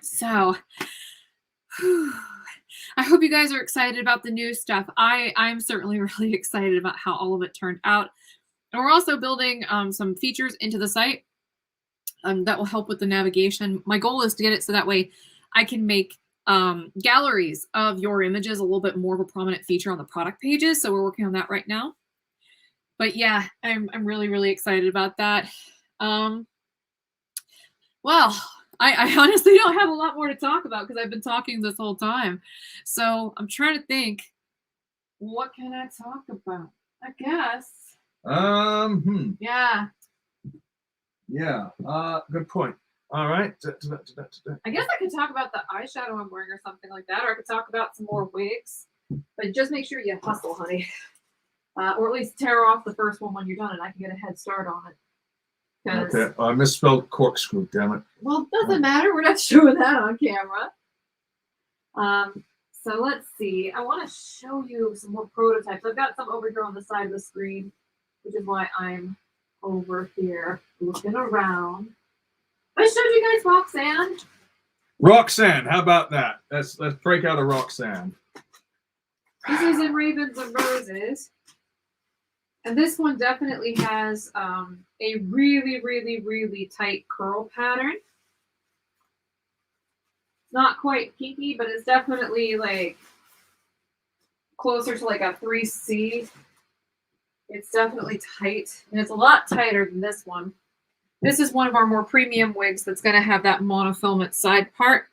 So, I hope you guys are excited about the new stuff. I'm certainly really excited about how all of it turned out. And we're also building some features into the site that will help with the navigation. My goal is to get it so that way I can make galleries of your images a little bit more of a prominent feature on the product pages. So we're working on that right now. But yeah, I'm really, really excited about that. Well, I honestly don't have a lot more to talk about because I've been talking this whole time. So I'm trying to think, what can I talk about? I guess. Yeah.
Yeah. Good point. All right.
I guess I could talk about the eyeshadow I'm wearing or something like that, or I could talk about some more wigs. But just make sure you hustle, honey. Or at least tear off the first one when you're done and I can get a head start on it.
Okay, I misspelled corkscrew, damn it.
Well, it doesn't matter. We're not showing that on camera. So let's see. I want to show you some more prototypes. I've got some over here on the side of the screen, which is why I'm over here looking around. I showed you guys Roxanne.
Roxanne, how about that? Let's break out a Roxanne.
This is in Ravens and Roses. And this one definitely has a really, really, really tight curl pattern. Not quite kinky, but it's definitely like closer to like a 3C. It's definitely tight, and it's a lot tighter than this one. This is one of our more premium wigs that's going to have that monofilament side part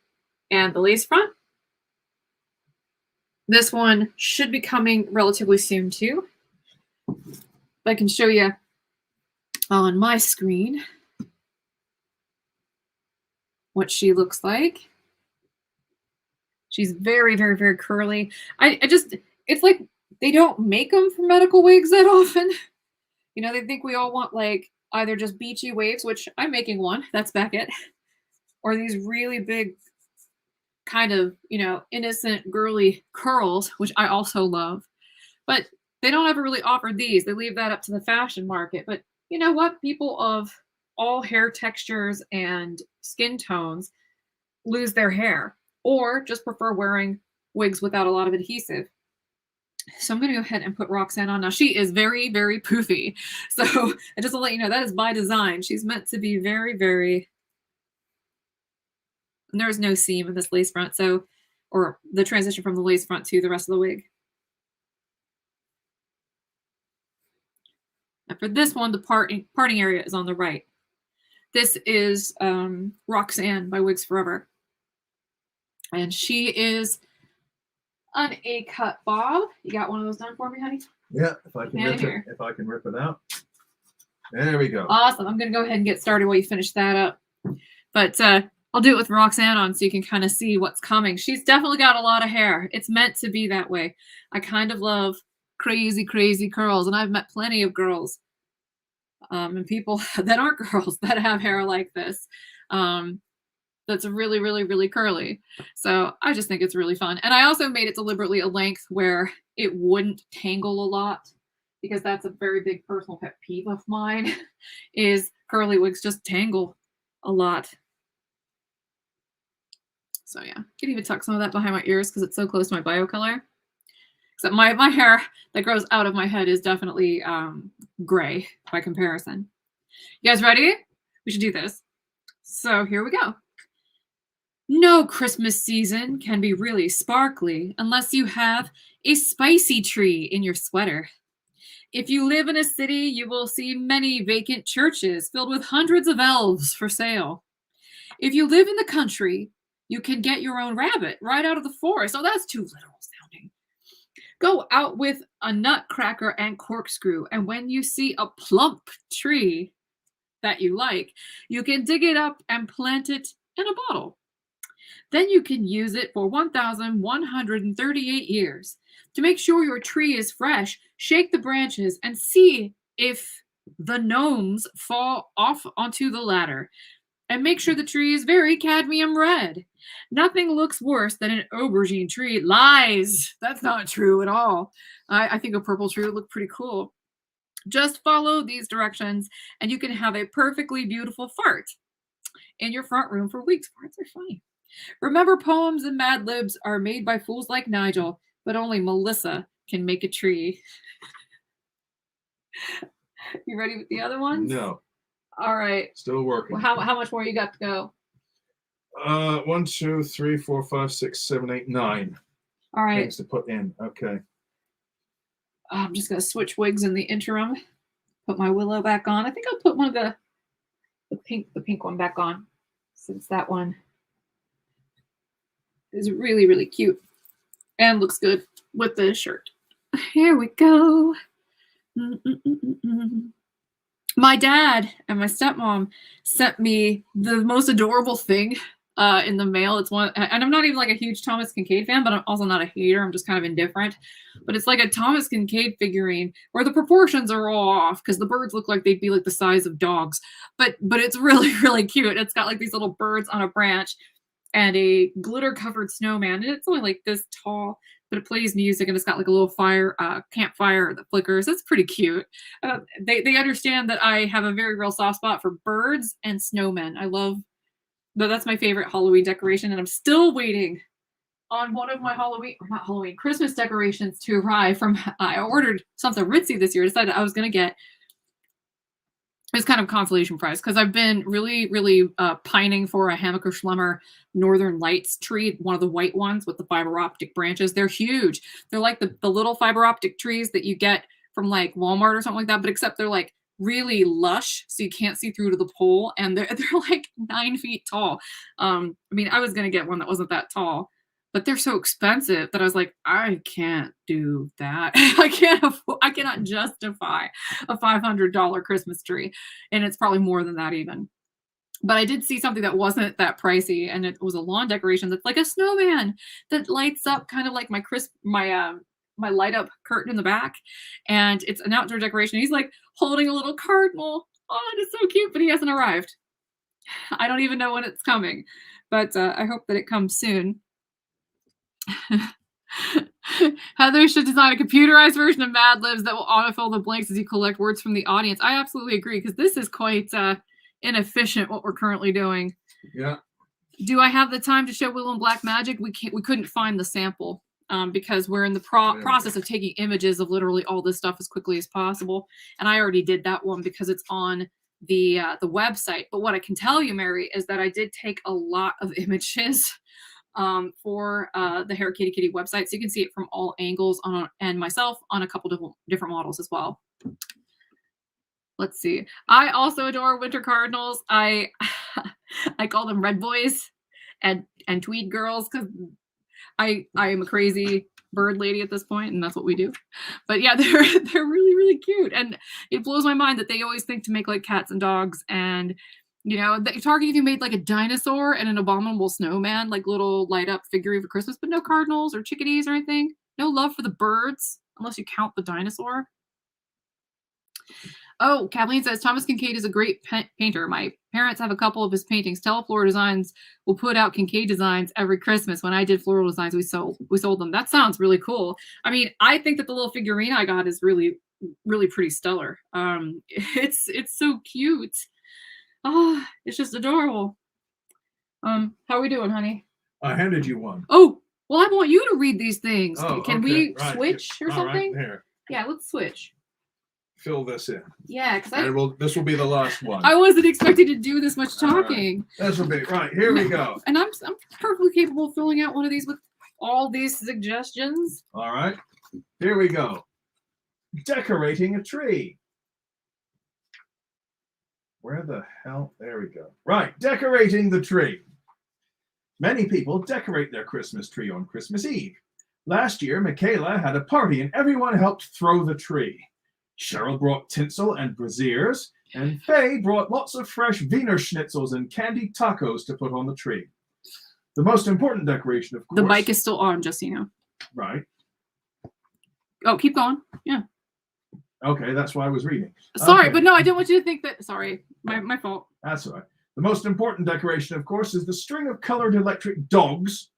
and the lace front. This one should be coming relatively soon too. I can show you on my screen what she looks like. She's very, very, very curly. It's like they don't make them for medical wigs that often. You know, they think we all want like either just beachy waves, which I'm making one, that's Beckett, or these really big kind of, you know, innocent girly curls, which I also love. But they don't ever really offer these. They leave that up to the fashion market. But you know what? People of all hair textures and skin tones lose their hair or just prefer wearing wigs without a lot of adhesive. So I'm going to go ahead and put Roxanne on. Now, she is very, very poofy. So I just want to let you know that is by design. She's meant to be very, very... And there's no seam in this lace front, so, or the transition from the lace front to the rest of the wig. And for this one, the parting area is on the right. This is Roxanne by Wigs Forever. And she is an A-cut bob. You got one of those done for me, honey?
Yeah, if I can rip it out. There we go.
Awesome. I'm going to go ahead and get started while you finish that up. But I'll do it with Roxanne on so you can kind of see what's coming. She's definitely got a lot of hair. It's meant to be that way. I kind of love crazy, crazy curls, and I've met plenty of girls and people that aren't girls that have hair like this. That's really, really, really curly. So I just think it's really fun. And I also made it deliberately a length where it wouldn't tangle a lot, because that's a very big personal pet peeve of mine, is curly wigs just tangle a lot. So yeah, you can even tuck some of that behind my ears because it's so close to my bio color. Except my hair that grows out of my head is definitely gray by comparison. You guys ready? We should do this. So here we go. No Christmas season can be really sparkly unless you have a spicy tree in your sweater. If you live in a city, you will see many vacant churches filled with hundreds of elves for sale. If you live in the country, you can get your own rabbit right out of the forest. Oh, that's too literal sounding. Go out with a nutcracker and corkscrew, and when you see a plump tree that you like, you can dig it up and plant it in a bottle. Then you can use it for 1,138 years. To make sure your tree is fresh, shake the branches and see if the gnomes fall off onto the ladder. And make sure the tree is very cadmium red. Nothing looks worse than an aubergine tree. Lies! That's not true at all. I think a purple tree would look pretty cool. Just follow these directions and you can have a perfectly beautiful fart in your front room for weeks. Farts are funny. Remember, poems and Mad Libs are made by fools like Nigel, but only Melissa can make a tree. You ready with the other ones?
No.
All right.
Still working.
Well, how much more you got to go?
1, 2, 3, 4, 5, 6, 7, 8, 9.
All right.
Things to put in. Okay.
I'm just going to switch wigs in the interim. Put my Willow back on. I think I'll put one of the pink one back on, since that one is really, really cute and looks good with the shirt. Here we go. My dad and my stepmom sent me the most adorable thing in the mail. It's one, and I'm not even like a huge Thomas Kincaid fan, but I'm also not a hater. I'm just kind of indifferent. But it's like a Thomas Kincaid figurine where the proportions are all off because the birds look like they'd be like the size of dogs. But it's really, really cute. It's got like these little birds on a branch and a glitter-covered snowman, and it's only like this tall. But it plays music and it's got like a little fire, campfire that flickers. It's pretty cute. They understand that I have a very real soft spot for birds and snowmen. I love, that's my favorite Halloween decoration, and I'm still waiting on one of my not Halloween, Christmas decorations to arrive from, I ordered something ritzy this year. Decided I was going to get, it's kind of a consolation prize because I've been really pining for a Hammacher Schlemmer Northern Lights tree, one of the white ones with the fiber optic branches. They're huge. They're like the little fiber optic trees that you get from like Walmart or something like that, but except they're like really lush, so you can't see through to the pole, and they're like 9 feet tall. I mean, I was gonna get one that wasn't that tall, but they're so expensive that I was like, I can't do that. I cannot justify a $500 Christmas tree, and it's probably more than that even. But I did see something that wasn't that pricey, and it was a lawn decoration that's like a snowman that lights up, kind of like my light up curtain in the back, and it's an outdoor decoration. He's like holding a little cardinal. Oh, it is so cute, but he hasn't arrived. I don't even know when it's coming, but I hope that it comes soon. Heather should design a computerized version of Mad Libs that will autofill the blanks as you collect words from the audience. I absolutely agree, because this is quite inefficient what we're currently doing.
Yeah.
Do I have the time to show Willow and Black Magic? We couldn't find the sample because we're in the process of taking images of literally all this stuff as quickly as possible. And I already did that one because it's on the website. But what I can tell you, Mary, is that I did take a lot of images for the Hair Kitty Kitty website, so you can see it from all angles and myself on a couple different models as well. Let's see. I also adore winter cardinals. I call them red boys and tweed girls because I am a crazy bird lady at this point, and that's what we do. But yeah, they're really cute, and it blows my mind that they always think to make like cats and dogs. And you know, Target even made like a dinosaur and an abominable snowman, like little light up figurine for Christmas, but no cardinals or chickadees or anything. No love for the birds unless you count the dinosaur. Oh, Kathleen says, Thomas Kincaid is a great painter. My parents have a couple of his paintings. Teleflora Designs will put out Kincaid designs every Christmas. When I did floral designs, we sold them. That sounds really cool. I mean, I think that the little figurine I got is really pretty stellar. It's so cute. Oh, it's just adorable. How are we doing, honey?
I handed you one.
Oh, well, I want you to read these things.
Oh,
Can we switch or something?
Right, here.
Yeah, let's switch.
Fill this in.
Yeah, because
this will be the last one.
I wasn't expecting to do this much talking.
This will be right. Here we go.
And I'm perfectly capable of filling out one of these with all these suggestions.
All right. Here we go. Decorating a tree. Where the hell? There we go. Right. Decorating the tree. Many people decorate their Christmas tree on Christmas Eve. Last year, Michaela had a party and everyone helped throw the tree. Cheryl brought tinsel and braziers, and Faye brought lots of fresh Wiener schnitzels and candied tacos to put on the tree. The most important decoration, of course.
The mic is still on, just so you know.
Right.
Oh, keep going. Yeah.
Okay, that's why I was reading.
Sorry,
okay.
But no, I didn't want you to think that. Sorry, my fault.
That's all right. The most important decoration, of course, is the string of colored electric dogs.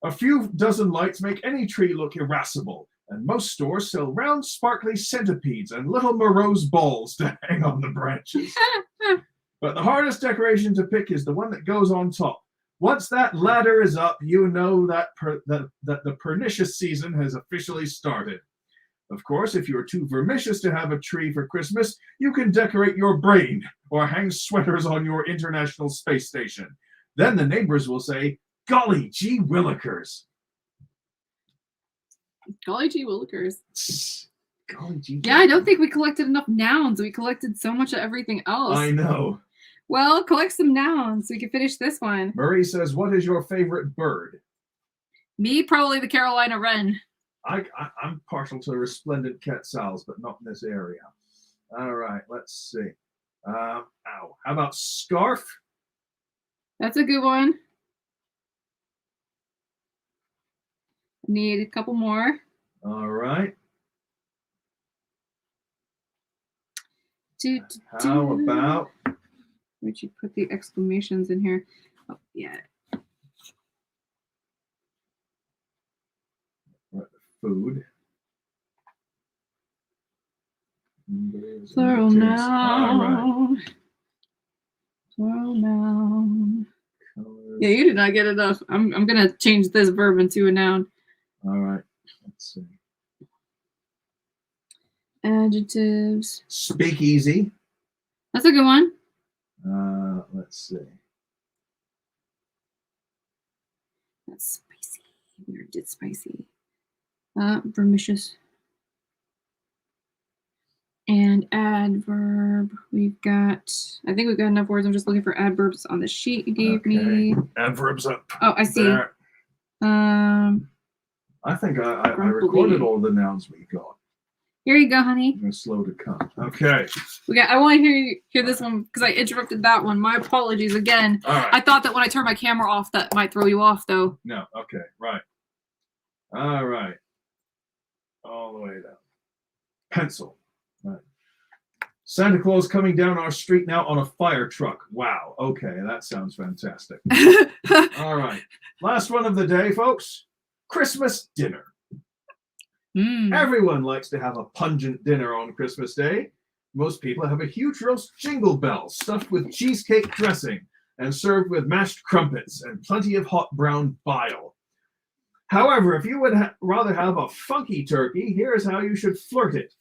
A few dozen lights make any tree look irascible. And most stores sell round, sparkly centipedes and little morose balls to hang on the branches. But the hardest decoration to pick is the one that goes on top. Once that ladder is up, you know that the pernicious season has officially started. Of course, if you're too vermicious to have a tree for Christmas, you can decorate your brain or hang sweaters on your International Space Station. Then the neighbors will say, golly gee willikers.
Golly gee willikers.
Golly gee.
Yeah, I don't think we collected enough nouns. We collected so much of everything else.
I know.
Well, collect some nouns so we can finish this one.
Marie says, what is your favorite bird?
Me, probably the Carolina wren.
I'm partial to resplendent quetzals, but not in this area. All right, let's see. How about scarf?
That's a good one. Need a couple more.
All right. How about?
Would you put the exclamations in here? Oh, yeah.
Food.
Plural noun. Plural noun.
Color
Yeah, you did not get enough. I'm gonna change this verb into a noun.
All right. Let's see.
Adjectives.
Speakeasy.
That's a good one.
Let's see.
That's spicy. We already did spicy. Vermicious. And adverb. We've got, I think we've got enough words. I'm just looking for adverbs on the sheet you gave me.
Adverbs up.
Oh, I see.
There.
I
think I recorded all the nouns we got.
Here you go, honey.
I'm slow to come. Okay.
I want to hear this one because I interrupted that one. My apologies again.
All right.
I thought that when I turned my camera off, that might throw you off, though.
No. Okay. Right. All right. All the way down. Pencil. Right. Santa Claus coming down our street now on a fire truck. Wow. Okay, that sounds fantastic. All right. Last one of the day, folks. Christmas dinner. Everyone likes to have a pungent dinner on Christmas Day. Most people have a huge roast jingle bell stuffed with cheesecake dressing and served with mashed crumpets and plenty of hot brown bile. However, if you would rather have a funky turkey, here's how you should flirt it.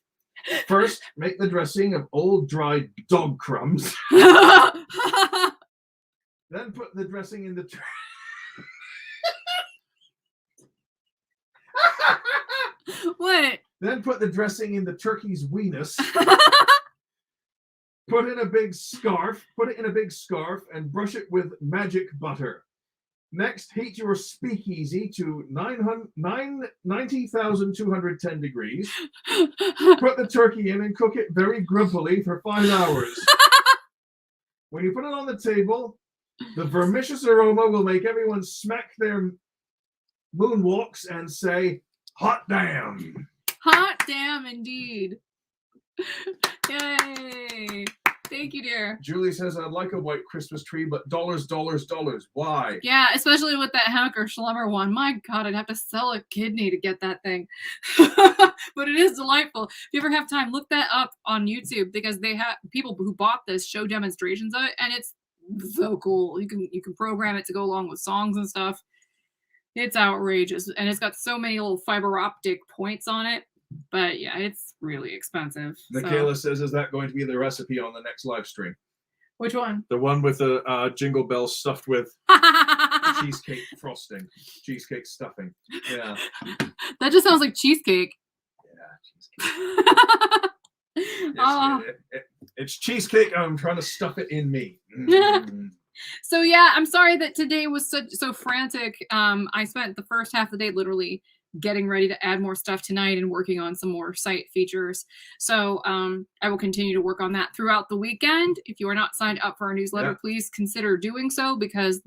First, make the dressing of old dried dog crumbs. Then put the dressing in the
What?
Then put the dressing in the turkey's weenus. Put it in a big scarf and brush it with magic butter. Next, heat your speakeasy to 90,210 degrees. Put the turkey in and cook it very grumpily for 5 hours. When you put it on the table, the vermicious aroma will make everyone smack their moonwalks and say, "Hot damn."
Hot damn, indeed. Yay. Thank you, dear.
Julie says, "I'd like a white Christmas tree, but dollars. Why?"
Yeah, especially with that Hammaker Schlemmer one. My God, I'd have to sell a kidney to get that thing. But it is delightful. If you ever have time, look that up on YouTube because they have people who bought this show demonstrations of it, and it's so cool. You can program it to go along with songs and stuff. It's outrageous, and it's got so many little fiber optic points on it. But yeah, it's really expensive.
Michaela says, "Is that going to be the recipe on the next live stream?"
Which one?
The one with the jingle bells stuffed with cheesecake frosting, cheesecake stuffing. Yeah.
That just sounds like cheesecake.
Yeah, cheesecake. It's cheesecake. I'm trying to stuff it in me.
So yeah, I'm sorry that today was so frantic. I spent the first half of the day literally getting ready to add more stuff tonight and working on some more site features. So I will continue to work on that throughout the weekend. If you are not signed up for our newsletter, please consider doing so because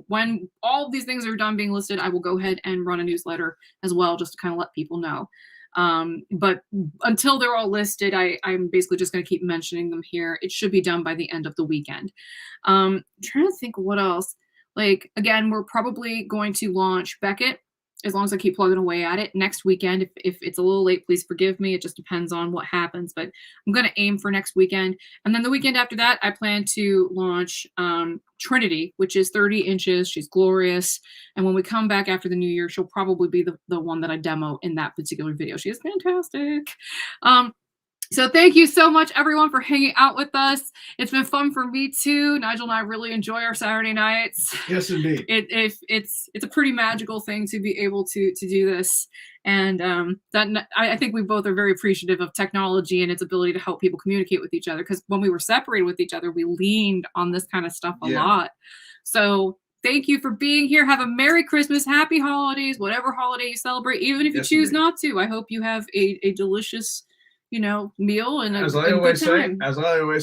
when all of these things are done being listed, I will go ahead and run a newsletter as well, just to kind of let people know. But until they're all listed, I'm basically just going to keep mentioning them here. It should be done by the end of the weekend. I'm trying to think what else. Like, again, we're probably going to launch Beckett as long as I keep plugging away at it next weekend. If it's a little late, please forgive me. It just depends on what happens, but I'm going to aim for next weekend. And then the weekend after that, I plan to launch Trinity, which is 30 inches. She's glorious. And when we come back after the new year, she'll probably be the one that I demo in that particular video. She is fantastic. So thank you so much, everyone, for hanging out with us. It's been fun for me, too. Nigel and I really enjoy our Saturday nights.
Yes, indeed.
It's a pretty magical thing to be able to do this. And I think we both are very appreciative of technology and its ability to help people communicate with each other. Because when we were separated with each other, we leaned on this kind of stuff a lot. So thank you for being here. Have a Merry Christmas, Happy Holidays, whatever holiday you celebrate, even if you choose not to. I hope you have a delicious meal and
as
I always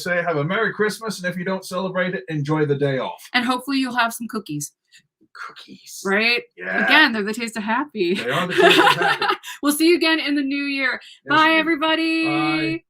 say, have a Merry Christmas, and if you don't celebrate it, enjoy the day off.
And hopefully you'll have some cookies.
Cookies.
Right?
Yeah.
Again, they're the taste of happy.
They are the taste of happy.
We'll see you again in the new year. Bye, everybody.
Bye.